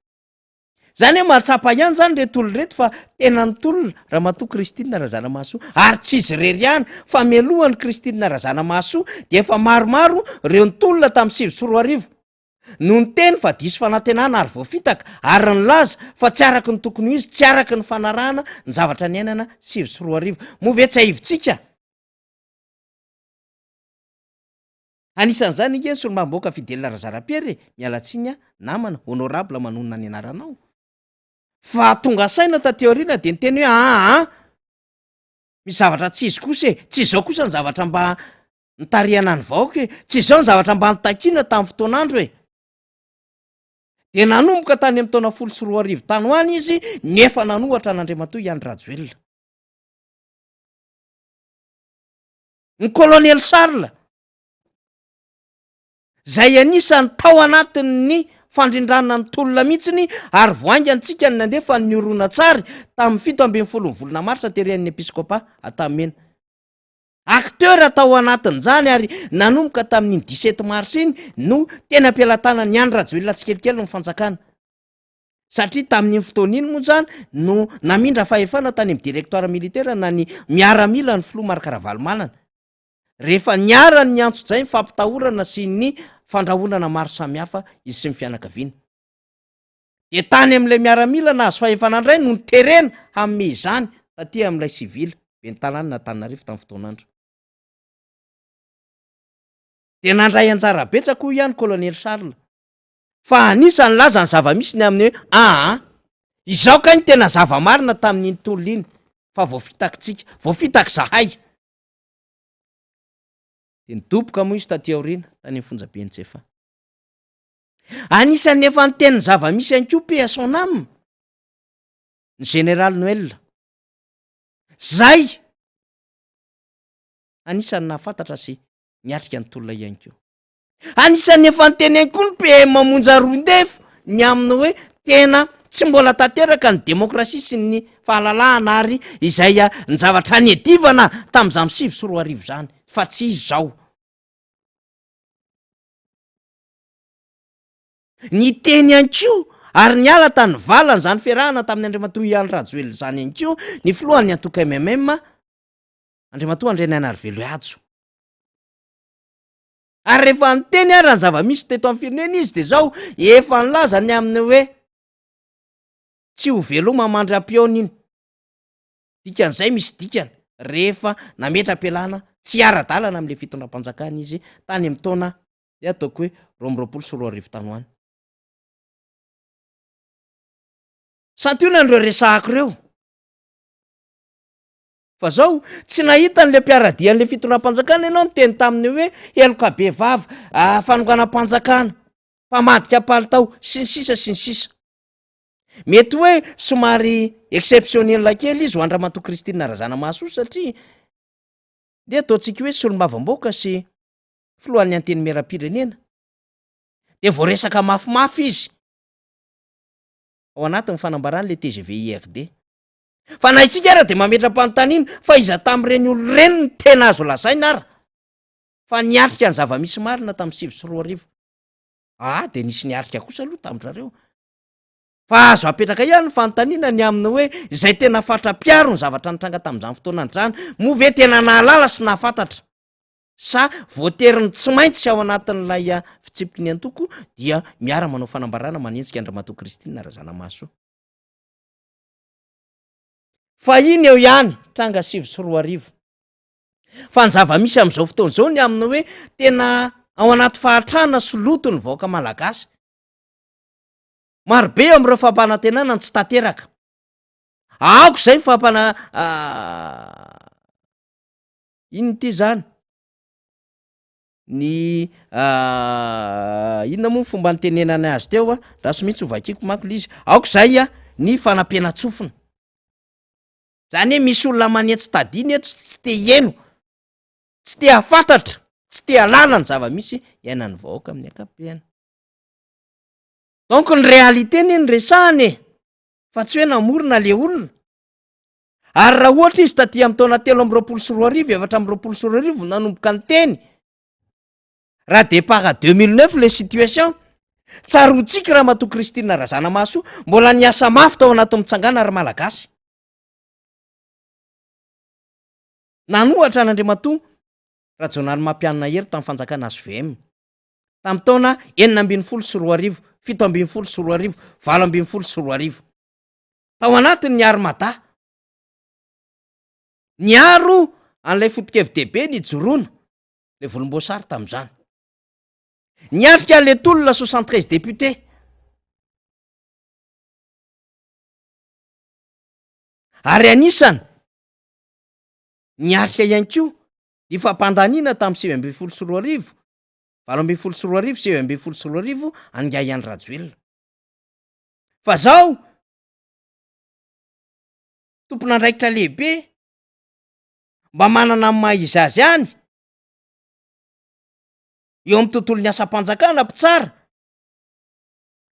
zany hoe mahatsapa ihany zany retolo reto fa tena nytolona ramatoa Kristina Razanamaso ary tsy izy rery ihany fa mialohan'ny Kristina Razanamaso dia efa maromaro ireo nytolona tamin'ny 7 no ny teny fa diso fanantenana ary voafitaka ary ny laza fa tsy araky ny tokony izy tsy araky ny fanarahana ny zavatra ny ainana 7 move tsy ahivitsika. Anisan'izany ike solombavambaoaka Fidelina Razarapery mialatsinya namana honorable manonona ny anaranao. Fa tonga saina tateoriana dia ny teny hoe misy zavatra tsy izy kosa tsy izao kosa ny zavatra mba nitarihana ny vahoaka tsy izao ny zavatra mba nitakiana tamin'ny fotoan'andro e. Dia nanomboka tany amin'ny taona 14 tany hoany izy nefa nanohatra n'Andriamatoa Iany Rajoelina. Ny colonel Charles zay anisany tao anatin'ny fandrindrana ny tolona mihitsiny ary voaingantsika ny nandefa ny orona tsary tamin'ny 17 volana marsa teren'ny episkopa Atamena. Akteur atao anatin'izany ary nanomboka tamin'ny 17 mars iny no tena ampilatana ny Iany Rajoelina tsikelikely ny fanjakana. Satria tamin'ny fotoana iny moa zany no namindra fahefana tany amin'ny directoire militaire na ny miaramila ny filoha Marc Ravalomanana. Rehefa niarany ny antso-jay ny fampitahorana sy ny fandrahonana maro samihafa izy sy ny fianakaviana. Dia tany amin'ilay miaramila nahazo fahefana indray no niterena hamme izany taty amin'ilay sivila ben'ny tanàna na Antananarivo tamin'ny fotoan'andro. dia nandray anjara betsaka ihany colonel Charles fa anisany laza ny zava-misy ny amin'ny hoe izao ka ny tena zava-marina tamin'ny ntolo iny fa voafitakintsika voafitaky zahay dia nidoboka moa izy taty aoriana tany amin'ny fonjabenjefa anisany efa nyteniny zava-misy ihany koa PSON aminy ny général Noël zay anisany nahafantatra sy niatrika ny tolona ihany koa anisany efa nyteny ihany koa ny PM mamonja roandefo ny aminy hoe tena tsy mbola tanteraka ny demokrasia sy ny fahalalahana ary izay ny zavatra nyedivana tamin'izany 2024 zany fa tsy izy zao ny teny ihany koa ary niala tany valany zany fiarahana tamin'ny Andriamatoa Ihany Rajoelina zany ihany koa ny filohan'ny antoka MMM Andriamatoa Andriana Narveloajo ary rehefa nyteny ary ny zava-misy teto amin'ny firenena izy dia zao efa nilaza ny amin'ny hoe tsy ho veloma mandry ampiona iny dikan'izay misy dikany rehefa nametra-pialana tsy ara-dalana amin'le fitondram-panjakana izy tany amin'ny taona dia ataoko hoe 2024 tany hoany santionany ireo resahako ireo fa zao tsy nahita n'le mpiaradian'le fitondram-panjakana ianao ny teny taminy hoe eloka be vava fanonganam-panjakana mpamadika palitao sy ny sisa mety hoe somary exceptionnel kely izy ho Andriamatoa Kristina Razanamahasoa satria dia ataontsika hoe solombavamboaka sy filohan'ny anteny meram-pirenena dia voaresaka mafimafy izy ao anatin'ny fanambaran'le TGV-IRD fa na isika ara dia mametra-panontaniana fa iza tamin'ireny olo ireny ny tena azo lazaina ara fa niatrika ny zava-misy marina tamin'ny 2024 dia nisy niatrika kosa aloha tamin'izareo fa azo apetraka ihany ny fanontaniana ny aminy hoe izay tena fatra-piaro ny zavatra nitranga tamin'izany fotoana izany moa ve tena nahalala sy nahafantatra sa voateriny tsy maintsy sy ao anatin'ilay fitsipiky ny antoko dia miara manao fanambarana manenjika Andriamatoa Kristina Razanamahasoa fa iny eo ihany tranga 2024 fa ny zava-misy amin'izao fotoana izao ny aminy hoe tena ao anaty fahatrana sy loto ny vahoaka malagasy marobe amin'ireo fampanantenana tsy tanteraka aoko izay iny ity zany ny inona moa ny fomba nytenenana azy teo raha sy mihitsy ho vakiako manko izy aoko izay ny fanampiana-tsofina zany hoe misy olona manetsy tadiny eto tsy te eno tsy te hafantatra tsy te halala ny zava-misy iainan'ny vahoaka amin'ny ankapobeny donc ny réalité ny resahany fa tsy hoe namorona le olona ary raha ohatra izy taty amin'ny taona 3 amby 2024 nanomboka ny teny raha départ à 2009 le situation tsarotsika Ramatoa Kristina Razanamahasoa mbola niasa mafy tao anaty mitsangana ary malagasy nanohatra n'Andriamatoa Rajonary Mampianina Hery tamin'ny fanjakana SVM tamin'ny taona 9 7 20 tao anatiny niaro mada niaro an'ilay fotoka-FDB ny joroana le volomboasary tamin'izany niatrika le tolona 73 député ary anisany niatrika ihany koa ny fampandaniana tamin'ny 7 anga Ihany Rajoelina fa zao tompon'andraikitra lehibe mba manana amin'ny maha izy azy any eo amin'ny tontolo ny asam-panjakana mpitsara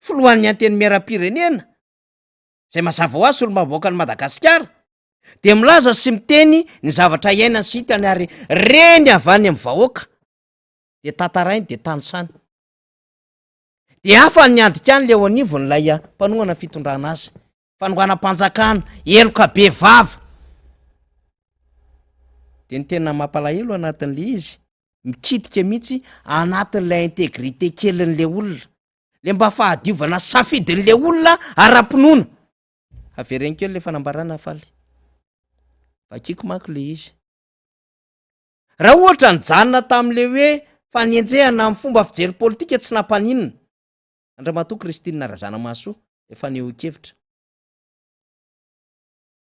filohan'ny anteny meram-pirenena izay mazava ho azy solombavamboaka ny Madagasikara dia milaza sy miteny ny zavatra iainany sy hitany ary reny avy any amin'ny vahoaka dia tantarainy dia tanisany dia hafa ny andika any le ao anivon'ilay mpanohana fitondrana azy fanonganam-panjakana eloka be vava dia ny tena mampalahelo anatin'le izy mikitika mihitsy anatin'ilay intégrité kelin'le olona le mba fahadiovana safidin'le olona ara-pinoana avereny kely le fanambarana faly vakiko manko le izy raha ohatra ny janona tamin'le hoe fanenjehana amin'ny fomba fijery politika tsy nampaninina. Andramatoa Kristina Razanamahasoa efa neo-kevitra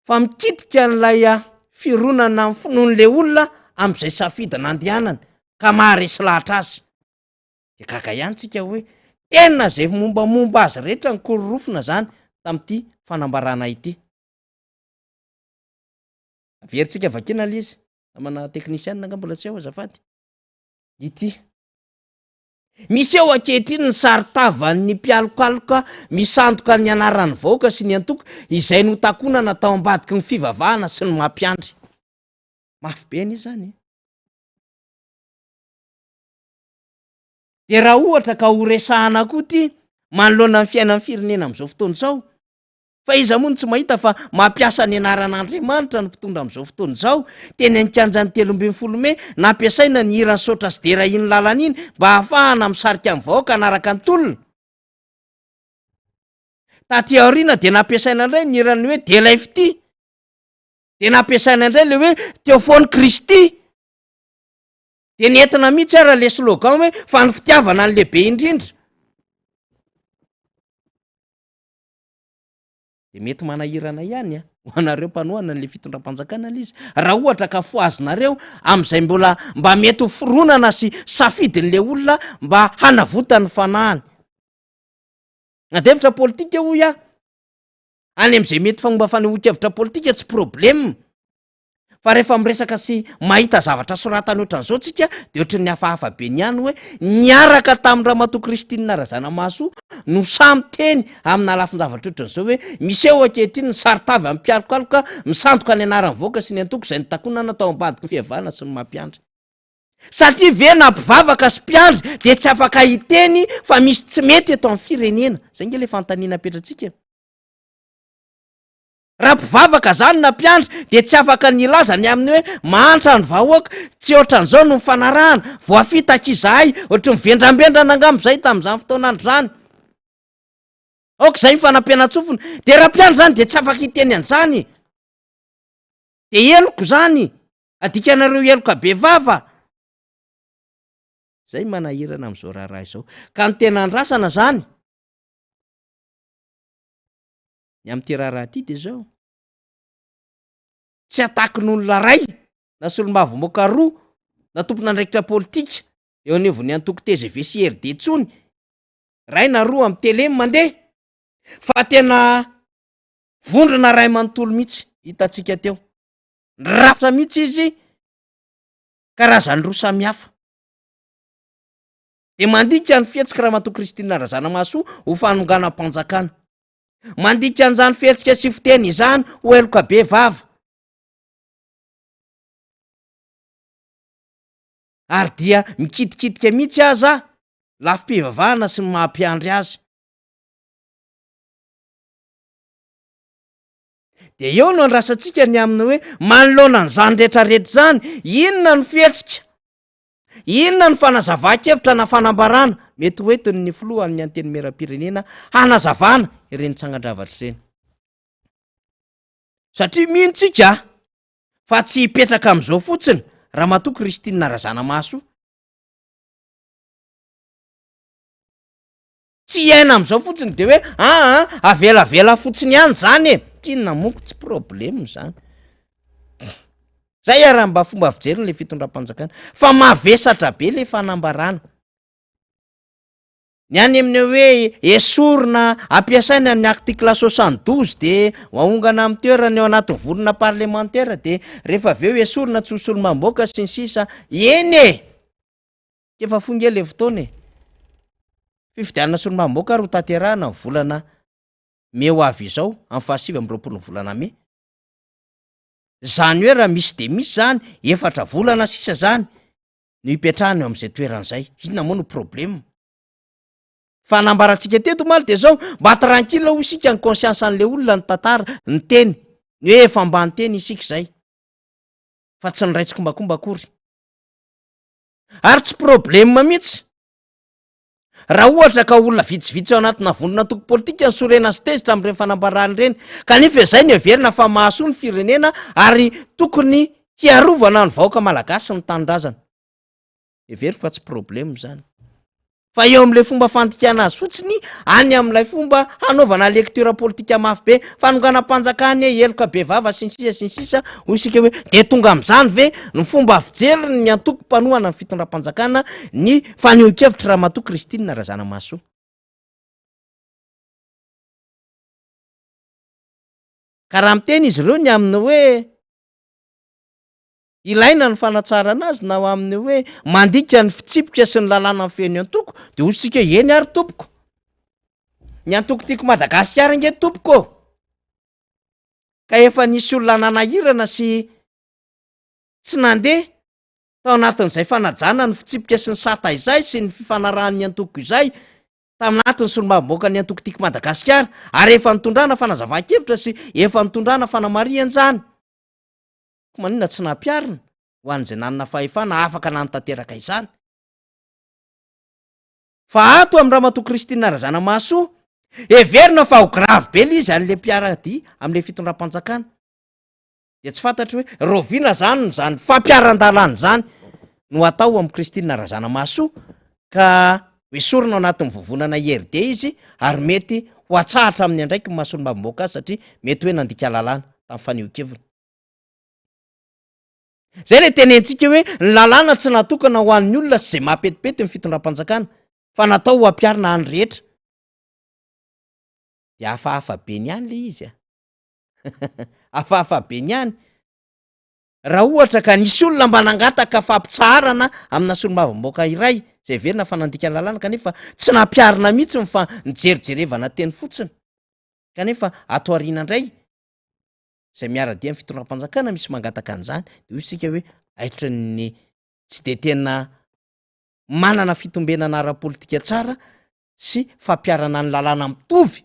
fa mikitika n'ilay fironana amin'ny finoan'le olona amin'izay safidy nandehanana ka maharesy lahatra azy. De gaga ihany tsika hoe tena zay mombamomba azy rehetra ny kororofina zany tamin'ity fanambarana ity. Averintsika vakina lizy amana teknisianina nga mbola tsy ao azafady. Ity misy eo ankehitriny ny saritavan'ny mpialokaloka misandoka ny anaran'ny vahoaka sy ny antoko izay notakonana tao ambadiky ny fivavahana sy ny mampiandry. Mafy be izy zany. De raha ohatra ka ho resahana koa ty manoloana ny fiainan'ny firenena amin'izao fotoana izao, fa iza moa tsy mahita fa mampiasa ny anaran'Andriamanitra ny mpitondra amin'izao fotoana izao. Teny ankianjan'ny 13 Mey nampiasaina ny hirany saotra sy dera iny lalana iny mba ahafahana misarika amin'ny vahoaka anaraka ny tolona. Taty aoriana de nampiasaina indray ny hirany hoe Delafty, de nampiasaina indray le hoe Teofony Kristy. De nentina mihitsy ara le slogan hoe fa ny fitiavana ny lehibe indrindra. De mety manahirana ihany ho anareo mpanohana n'le fitondram-panjakana izy raha ohatra ka foazinareo amin'izay mba mety ho foronana sy safidin'le olona mba hanavotany fanahany. Andevitra politika hoy any amin'izay mety fagnomba fanehoan-kevitra politika tsy problème. Fa rehefa miresaka sy mahita zavatra soratany ohatran'izao tsika de ohatran'ny hafahafa be niany hoe niaraka tamin'ny Ramatoa Kristina Razanamahasoa no samy teny amina lafin-javatra ohatran'izao hoe misy eo ankehitriny ny saritavy amin'ny mpialokaloka misandoka ny anaran'ny vahoaka sy ny antoko izay nitakonana tao ambadiky ny fihevana sy ny mampiandry. Satria ve na mpivavaka sy mpiandry de tsy afaka hiteny fa misy tsy mety eto amin'ny firenena. Zay nge le fanontaniana petratsika. Raha mpivavaka zany na mpiandry de tsy afaka nilaza ny amin'ny hoe mantra ny vahoaka tsy ohatran'izao no mifanarahana voafitaka izahay ohatry ny vendrambendrana angambozay tamin'izany fotoanandro zany. Aoka izay fanampiana-tsofina. De raha mpiandry zany de tsy afaka hiteny an'izany. De eloko zany. Adikanareo eloka be vava. Zay manahirana amin'izao raharaha izao. Ka ny tena andrasana zany ny amin'ity raharaha ity de zao. Tsy atakin'olona ray na solombavy-moaka roa na tompon'andraikitra politika eo anivon'ny antoko TGV sy RD tsony ray na roa amin'ny tele mandeha fa tena vondrona ray manontolo mihitsy hitantsika teo. Nirafitra mihitsy izy karazany roa samihafa. De mandika ny fihetsika Ramatoa Kristina Razanamahasoa ho fanonganam-panjakana. Mandika an'izany fihetsika sy fiteny izany ho eloka be vava. Ary dia mikidikitika mihitsy aza lafim-pivavahana sy ny mampiandry azy. De eo no andrasantsika ny aminy hoe manoloana an'izany rehetrarehetra zany, inona ny fihetsika? Inona ny fanazava-kevitra na fanambarana mety hoentiny ny filohan'ny anteny meram-pirenena hanazavana ireny tsangan-javatra ireny. Satria mihintsika fa tsy hipetraka amin'izao fotsiny Ramatoa Kristina Razanamahasoa. Tsy hiaina amin'izao fotsiny de hoe avelavela fotsiny ihany zany e. Kinona moko tsy problème zany. Zay raha mba fomba fijeriny le fitondram-panjakana fa mavesatra be le fanambarana. Ny any amin'ny hoe esorina ampiasaina ny article 72 de ahongana amin'ny toerana eo anatin'ny vorona parlementaire de rehefa avy eo esorina tsy ho solombam-bahoaka sy ny sisa. Eny e! Efa fonga le fotoana e. Fifidianana solombam-bahoaka ro tanterahana ny volana Mey ho avy izao amin'ny 27 volana Mey. Zany hoe raha misy de misy zany 4 volana sisa zany no hipetrahana eo amin'izay toeran'izay. Inona moa no problème? Fa nambarantsika teto maly de zao mba tranquille ho isika ny conscience an'le olona ny tantara ny teny ny hoe efa ambany teny isika zay fa tsy ny raitsy kombakomba akory. Ary tsy problème mihitsy raha ohatra ka olona vitsivitsy ao anatina vondrona toko politika ny sorena sy tezitra amin'ireny fanambarany ireny kanefa izay ny heverina fa mahasoa ny firenena ary tokony hiarovana ny vahoaka malagasy ny tanindrazana. every fa tsy problème zany fa eo am'le fomba fantikana azy fotsiny any am'lay fomba hanaovana lecture politika mafy be fanonganam-panjakany eloka be vava sinsisa hoy isika hoe de tonga am'izany ve ny fomba fijery ny antoko mpanohana ny fitondram-panjakana ny faneho-kevitra raha matoa Kristina Razana Mahasoa. Ka raha miteny izy ireo ny aminy hoe ilaina ny fanatsarana azy na aminy hoe mandika ny fitsipika sy ny lalàna ny feno antoko de hoy isika eny ary tompoko ny antoko tiako Madagasikara nge tompoko ka efa nisy olona nanahirana sy tsy nandeha tao anatin'izay fanajana ny fitsipika sy ny sata izay sy ny fifanarahan'ny antoko izay taminatin'ny solombavam-bahoaka ny antoko tiako Madagasikara ary efa nitondrana fanazava-kevitra sy efa nitondrana fanamariana zany. Manina tsy nampiarina ho an'izay nanana fahefana afaka nanotanteraka izany fa ato amin'ny ramatoa Kristina Razana Mahasoa everina fa ho grave be izy an'le mpiarady am'le fitondram-panjakana de tsy fantatry hoe roviana zany zany fampiaran-dalàna zany no atao amin'ny Kristina Razana Mahasoa ka hoesorina ao anatin'ny vovonana RD izy ary mety ho atsahatra amin'ny andraiky ny mahasolombavam-bahoaka azy satria mety hoe nandika lalàna tamin'ny faneho-kevina. Zay le tenentsika hoe ny lalàna tsy natokana ho an'ny olona sy zay mampetipety ny fitondram-panjakana fa natao ho ampiarina any rehetra de hafahafa be niany le izy hafahafa be niany raha ohatra ka nisy olona mba nangataka fampitsaharana amina solombavam-bahoaka iray zay verina fa nandika lalàna kanefa tsy nampiarina mihitsy fa nijerijerevana teny fotsiny kanefa ato aoriana indray zay miara-dia amin'ny fitondram-panjakana misy mangataka an'izany de hoy isika hoe ahitra ny tsy de tena manana fitombenana ara-politika tsara sy fampiarana ny lalàna mitovy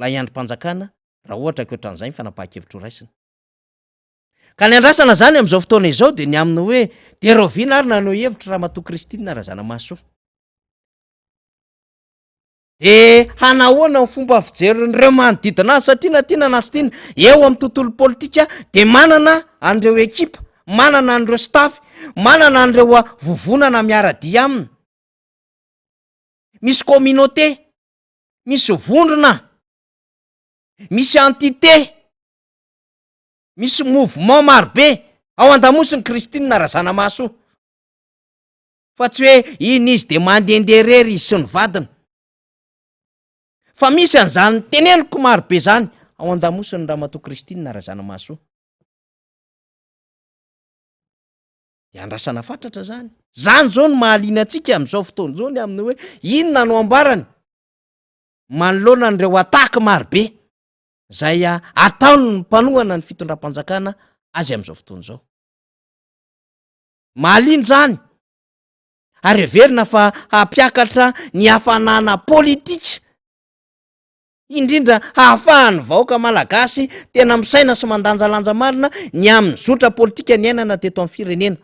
la iandrom-panjakana raha ohatra ka ohatran'izay ny fanapahan-kevitra ho raisina. Ka ny andrasana zany am'izao fotoana izao de ny aminy hoe de roviana ary nanao hevitra ramatoa Kristina Razana Mahasoa de hanahoana ny fomba fijeryn'ireo manodidina azy satria na tiana na sy tiana eo amin'ny tontolo politika de manana an'ireo ekipa, manana an'ireo staff, manana an'ireo vovonana miara-dia aminy, misy communauté, misy vondrona, misy entité, misy mouvement marobe ao an-damosiny Kristina Razana Mahasoa fa tsy hoe iny izy de mandehandeha rery izy sy ny vadina fa misy an'izany teneniko marobe zany ao an-damosiny ramatoa Kristina Razana Mahasoa de andrasana fatratra zany zao no mahaliana antsika am'izao fotoana zao ny aminy hoe inona no ambarany manoloana an'ireo ataka marobe zay ataony ny mpanohana ny fitondram-panjakana azy am'izao fotoana zao mahaliana zany ary everina fa hampiakatra ny hafanana politika indrindra hahafahan'ny vahoaka malagasy tena misaina sy mandanjalanja marina ny amin'ny zotra politika ny ainana teto amin'ny firenena.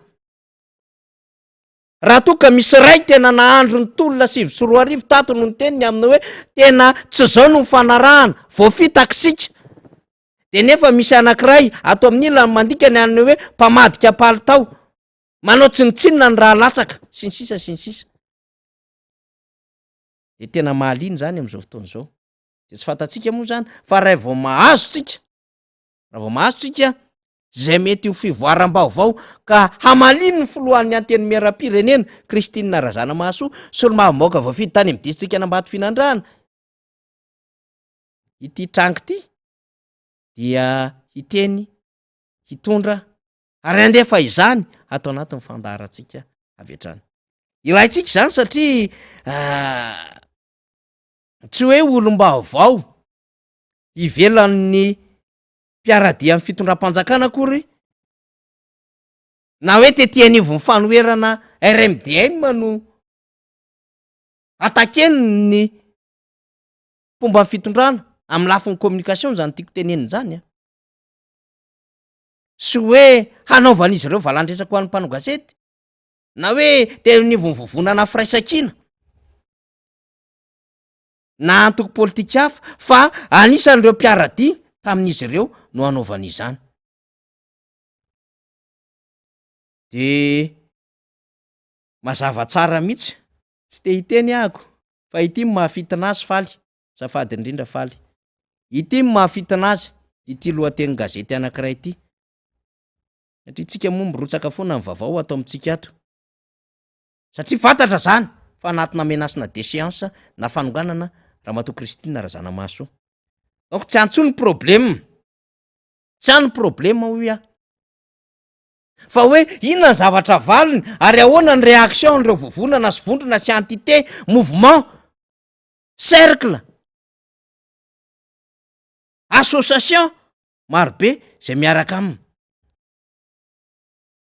Raha toka misy ray tena nahandro ny tolona 7 tato no ny teniny aminy hoe tena tsy zao no mifanarahana voafitaksika de nefa misy anankiray ato amin'ila mandika ny an'ny hoe mpamadika palitao manao tsinitsinina ny raha latsaka sinsisa de tena mahaliana zany am'izao fotoana zao de tsy fantatsika moa zany fa raha vao mahazo tsika zay mety ho fivoaram-baovao ka hamaliny ny folohan'ny anteny miaram-pirenena Kristina Razana Mahasoa solombavam-bahoaka voafidy tany amin'ny distrika Anambatoy Finandrahana ity trango ity dia hiteny hitondra ary andefa izany atao anatin'ny fandaharantsika avy hatrany ilaitsika zany satria tsy hoe olom-baovao ivelan'ny mpiaradia amin'ny fitondram-panjakana akory na hoe tetianivo ny fanoherana RMDM no atakeny ny fomba ny fitondrana amin'ny lafin'ny communication zany tiako teneniny zany sy hoe hanaovan'izy ireo valandresako ho an'ny mpanao gazety na hoe tenivo ny vovonana firaisankina na antoko politika hafa fa anisan'ireo mpiaradia tamin'izy ireo no hanaovan'izany de mazava tsara mihitsy tsy te hiteny ahako fa ity mahafitina azy faly safady indrindra faly ity mahafitina azy ity lohateny gazety anankiray ity satria tsika moa mirotsaka foana ny vaovao atao amintsika ato satria fantatra zany fa anatina menasina déchéance na fanonganana Ramatoa Kristina Razanamahasoa donc tsy antso ny problème tsy any problème hoy fa hoe inona ny zavatra valiny ary ahoana ny réaction n'ireo vovonana sy vondrona sy entité mouvement cercle association marobe zay miaraka aminy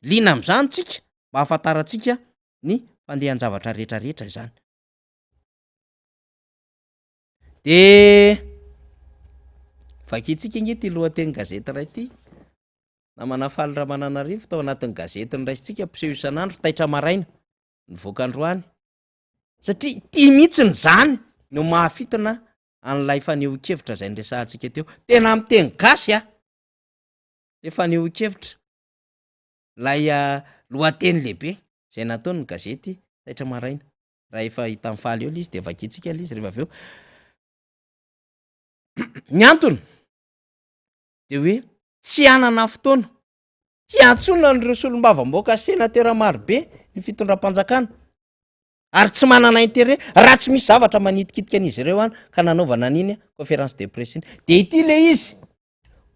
lina am'izany tsika mba hafantaratsika ny fandehan-javatra rehetrarehetra izany de vakitsika inge ty lohateny gazety ray ity na manafaly Ramananarivo tao anatin'ny gazety ny raisitsika mpiseho isan'andro taitra maraina ny voakandroany satria ty mihitsy ny zany no mahafitina an'lay faneho-kevitra zay nresahantsika teo tena miteny gasy le faneho-kevitra lay lohateny lehibe zay nataony ny gazety taitra maraina raha efa hita mifaly eo lizy de vakitsika lizy rehefa aveo ny antony de hoe tsy anana fotoana hiantsona n'ireo solombavam-baoaka senatera marobe ny fitondram-panjakana ary tsy manana intérêt raha tsy misy zavatra manitikitika an'izy ireo any ka nanaovana an'iny conférence de presse iny de ity le izy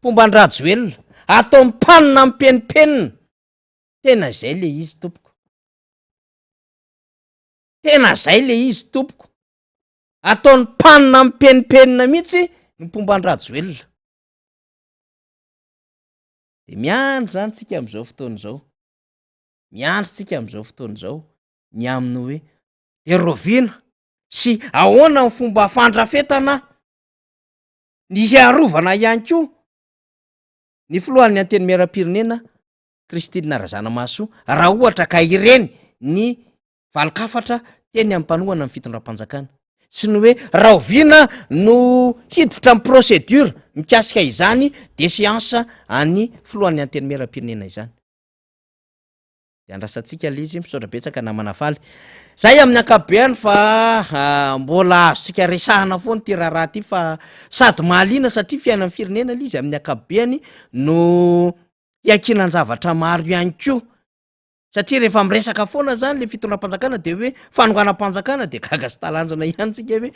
pomban-drajoelona atao mpanina mipenipenina tena zay le izy tompoko tena zay le izy tompoko ataony mpanina mipenipenina mihitsy ny pomban-drajoelona de miandry zany tsika am'izao fotoana zao miandry tsika am'izao fotoana zao ny aminy hoe de rovina sy ahoana ny fomba fandrafetana ny hiarovana ihany koa ny filohan'ny anteny miaram-pirenena Kristina Razanamahasoa raha ohatra ka ireny ny valikafatra teny amin'ny mpanohana ny fitondram-panjakana sy ny hoe rahovina no hiditra amin'ny procédure mikasika izany déchéance any filohan'ny anteny miaram-pirenena izany de andrasantsika le izy misaotra betsaka na manafaly zay amin'ny ankapobeny fa mbola azontsika resahana foana ty raharaha ty fa sady mahaliana satria fiainan'ny firenena le izy amin'ny ankapobeny no hiankinan-javatra maro ihany koa satria rehefa miresaka foana zany le fitondram-panjakana de hoe fanonganam-panjakana de gaga sy talanjona ihany tsika hoe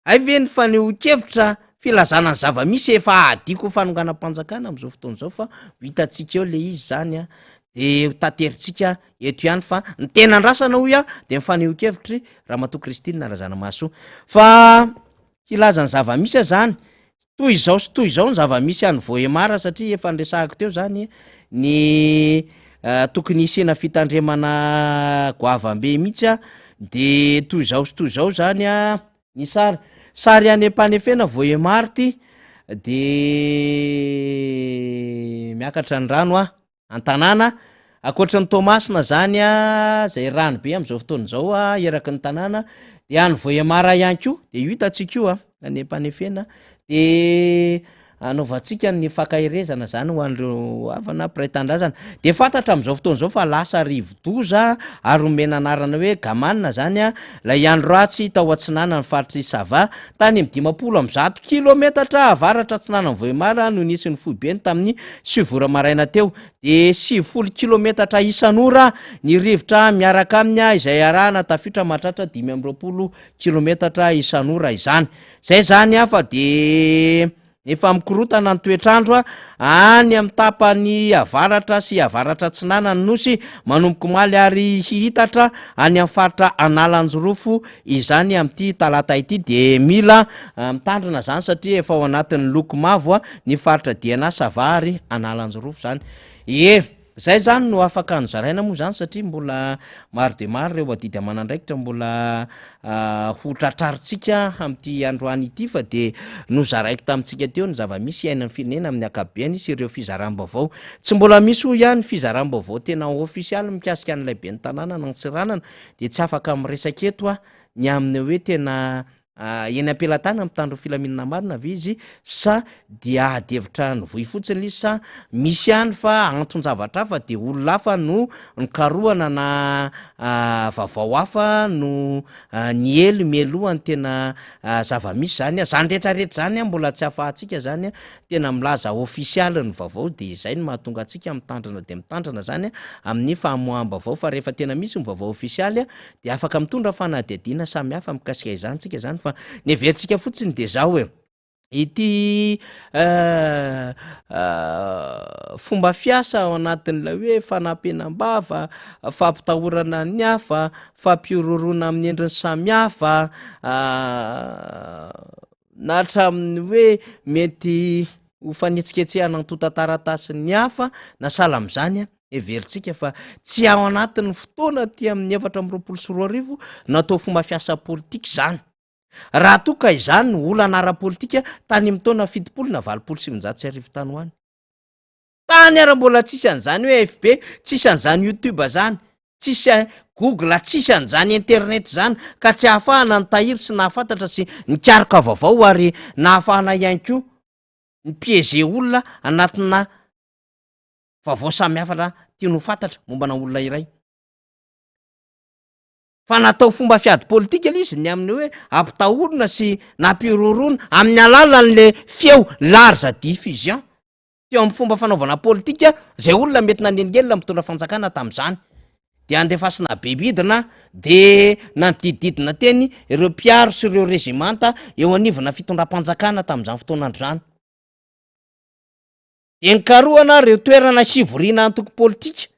ay ve ny faneho-kevitra filazana ny zava-misy efa adiko fanonganam-panjakana am'izao fotoana zao fa hitatsika eo le izy zany de tateritsika eto ihany fa ny tena andrasana hoy de mifaneho-kevitry Ramatoa Kristina Razanamahasoa fa hilazany zava-misy zany toy izao sy toy izao ny zava-misy any Vohemara satria efa nresahako teo zany ny tokony isena fitandremana goavambe mihitsy de toy izao sy toy izao zany ny sary any ampanefena Vohemara ty de miakatra ny rano an-tanàna akoatra ny Tomasina zany zay rano be am'izao fotoana zao eraky ny tanàna de any Vohemara ihany koa de io hitatsika io any ampanefena de anaovantsika ny fakahirezana zany ho an'ireo havana mpiray-tandrazana de fantatra am'izao fotoana zao fa lasa rivo-doza ary omena anarana hoe gamanina zany lay andro ratsy tao Atsinana ny faritry Sava tany amin'ny 500 kilometatra avaratra Atsinana ny Vohemara no nisy ny foibeny tamin'ny 7 ora maraina teo de 70 kilometatra isan'ora ny rivotra miaraka aminy izay arahana tafitra mahatratra 520 kilometatra isan'ora izany zay zany fa de efa mikorotana ny toetrandro any amin'ny tapany avaratra sy avaratra Atsinana ny nosy manomboky maly ary hihitatra any amin'ny faritra Analanjorofo izany amin'ity talata ity de mila mitandrina zany satria efa ao anatin'ny loko mavo ny faritra Diana Sava ary Analanjorofo zany zay zany no afaka anozaraina moa zany satria mbola maro de maro reo adidy amanandraikitra mbola ho tratraritsika amin'ity androany ity fa de nozaraiko tamintsika teo ny zava-misy iainan'ny firenena amin'ny ankapobeny sy ireo fizaram-baovao tsy mbola misy ho ihany fizaram-baovao tena ofisialy mikasika an'ilay ben'ny tanàna na ny tsiranana de tsy afaka miresaka eto ny amin'ny hoe tena eny ampelatana mitandro filaminana marina ve izy sa dia adevitra nyvoy fotsiny izy sa misy ihany fa anton-javatra hafa de olona hafa no nikarohana na vaovao hafa no ny elo mialohany tena zava-misy zany a zany rehetrarehetra zany a mbola tsy hafahantsika zany a tena milaza ofisialy ny vaovao de izay no mahatonga antsika mitandrana de mitandrana zany a amin'ny famoaham-baovao fa rehefa tena misy ny vaovao ofisialy a de afaka mitondra fanadihadiana samy hafa mikasika izany tsika zany fa ny everitsika fotsiny de zao hoe ity fomba fiasa ao anatin'ilay hoe fanampenam-bava fampitahorana ny hafa fampiororona amin'ny endriny samy hafa na hatramin'ny hoe mety ho fanetsiketsehana nytontataratasy ny hafa na sala am'izany a everitsika fa tsy ao anatin'ny fotoana ty amin'ny 4 natao fomba fiasa politika zany raha toka izany olana ara-politika tany mitaona 70 na 7 tany hoany tany ara-mbola tsisy an'izany hoe FB tsisy an'izany YouTube zany tsisy Google tsisy an'izany internet zany ka tsy ahafahana nitahiry sy nahafantatra sy nikaroka vaovao ary nahafahana ihany koa nipieze olona anatina vaovao samy hafa raha tiano fantatra mombana olona iray fa natao fomba fiady politika izy ny amin'ny hoe ampitahorona sy nampirorona amin'ny alalan'le feo large diffusion teo amin'ny fomba fanaovana politika zay olona mety nanengelina mitondra fanjakana tam'izany de andefasina bebidina de nanodidididina teny ireo mpiaro sy ireo rezimanta eo anivona fitondram-panjakana tam'izany fotoanandro zany de nikarohana reo toerana sivoriana antoko politika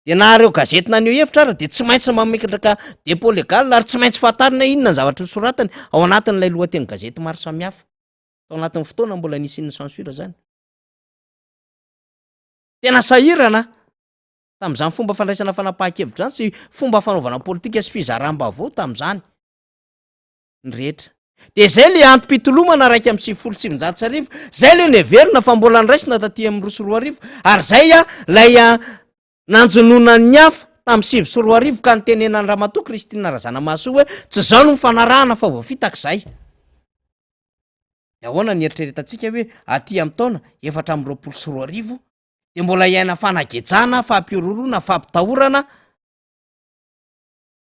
de na reo gazety naneo hevitra ara de tsy maintsy mametraka dépôt légal ary tsy maintsy fantarina inona ny zavatra soratany ao anatin'ilay lohateny gazety maro samihafa tao anatin'ny fotoana mbola nisy ny censure zany tena sahirana tam'izany fomba fandraisana fanapahan-kevitra zany sy fomba fanaovana politika sy fizaram-baovao tam'izany ny rehetra de zay le antom-pitolomana raiky am'y 7 zay le neverina fa mbola nraisina taty amin'ny 2 ary zay a lay nanjonona ny hafa tam'y 7 ka nitenenany Ramatoa Kristina Razanamahasoa hoe tsy zao no mifanarahana fa voafitak'izay de ahoana ny eritreretantsika hoe aty amin'ny taona 4 de mbola iaina fanagejana fampiororona fampitahorana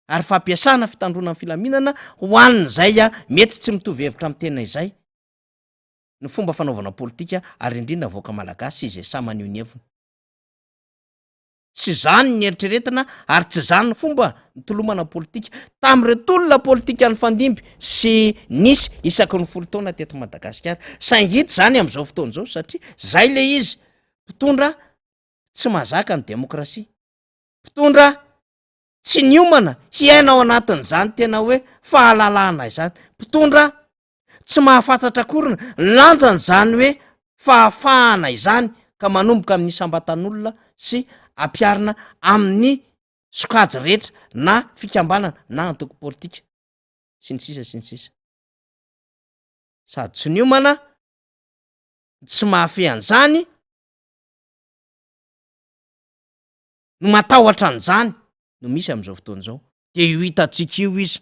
ary fampiasana fitandrona amin'ny filaminana ho aniny zay a mety tsy mitovy hevitra amin'ny tena izay ny fomba fanaovana politika ary indrindra voaka malagasy izay samanio ny heviny tsy zany ny eritreretina ary tsy zany ny fomba nitolomana politika tam'retolona politika ny fandimby sy nisy isaky ny 10 taona teto Madagasikara saingity zany am'izao fotoana zao satria zay le izy mpitondra tsy mahazaka ny demokrasia mpitondra tsy niomana hiaina ao anatin'izany tena hoe fahalalahana izany mpitondra tsy mahafantatra korina lanjany zany hoe fahafahana izany ka manomboka amin'ny sambatan'olona sy ampiarina amin'ny sokajy rehetra na fikambanana na antoko politika sy ny sisa sady tsy niomana tsy mahafehan'izany no matahotra an'izany no misy am'izao fotoana zao de io hitatsika io izy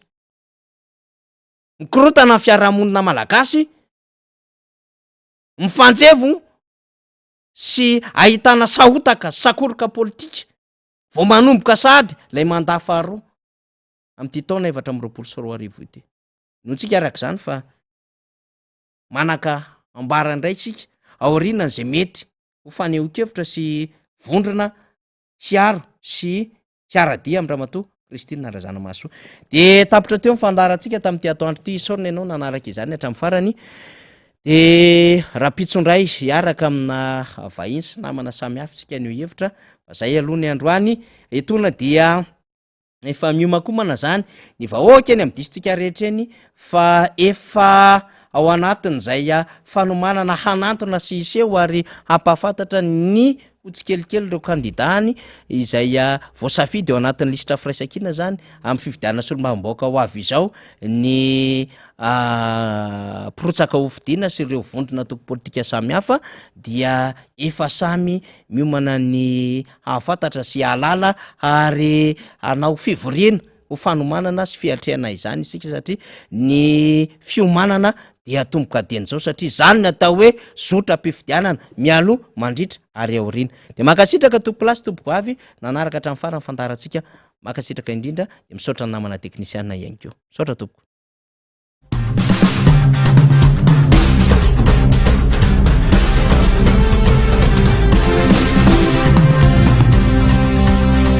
mikorotana ny fiarahamonina malagasy mifanjevo sy ahitana sahotaka sakoroka politika vao manomboka sady lay mandaa faharoa am'ty taona 4 ity no tsika arak'izany fa manaka ambara indray tsika aorinan' zay mety ho faneho-kevitra sy vondrona hiaro sy hiaradia amin'ny Ramatoa Kristina Razanamahasoa de tapitra teo mifandarantsika tamin'ity atoandro ty isaorina ianao nanaraka izany hatramin'ny farany de raha pitsondray hiaraka amina vahiny sy namana samihafa tsika neo hevitra fa zay aloha ny androany etona dia efa miomakomana zany ny vahoaka eny amin'ny disitsika rehetra eny fa efa ao anatin'izay fanomanana hanantona sy iseho ary hampahafantatra ny hotsikelikely reo kandidany izay voasafidy eo anatin'ny lisitra firaisakina zany amin'ny fividiana solombavam-baoaka ho avy izao ny pirotsaka hofidiana sy ireo vondrona toko politika samihafa dia efa samy miomana ny hahafantatra sy halala ary anao fivoriana ho fanomanana sy fiatreana izany isika satria ny fiomanana dia tomboka dian'izao satria zany natao hoe zotra-pifidianana mialo mandritra ary aoriana de makasitraka tompolasy tompoko avy nanaraka hatramin'ny farany fantarantsika makasitraka indrindra de misaotra ny namana teknisianina ihany keo misaotra tompoko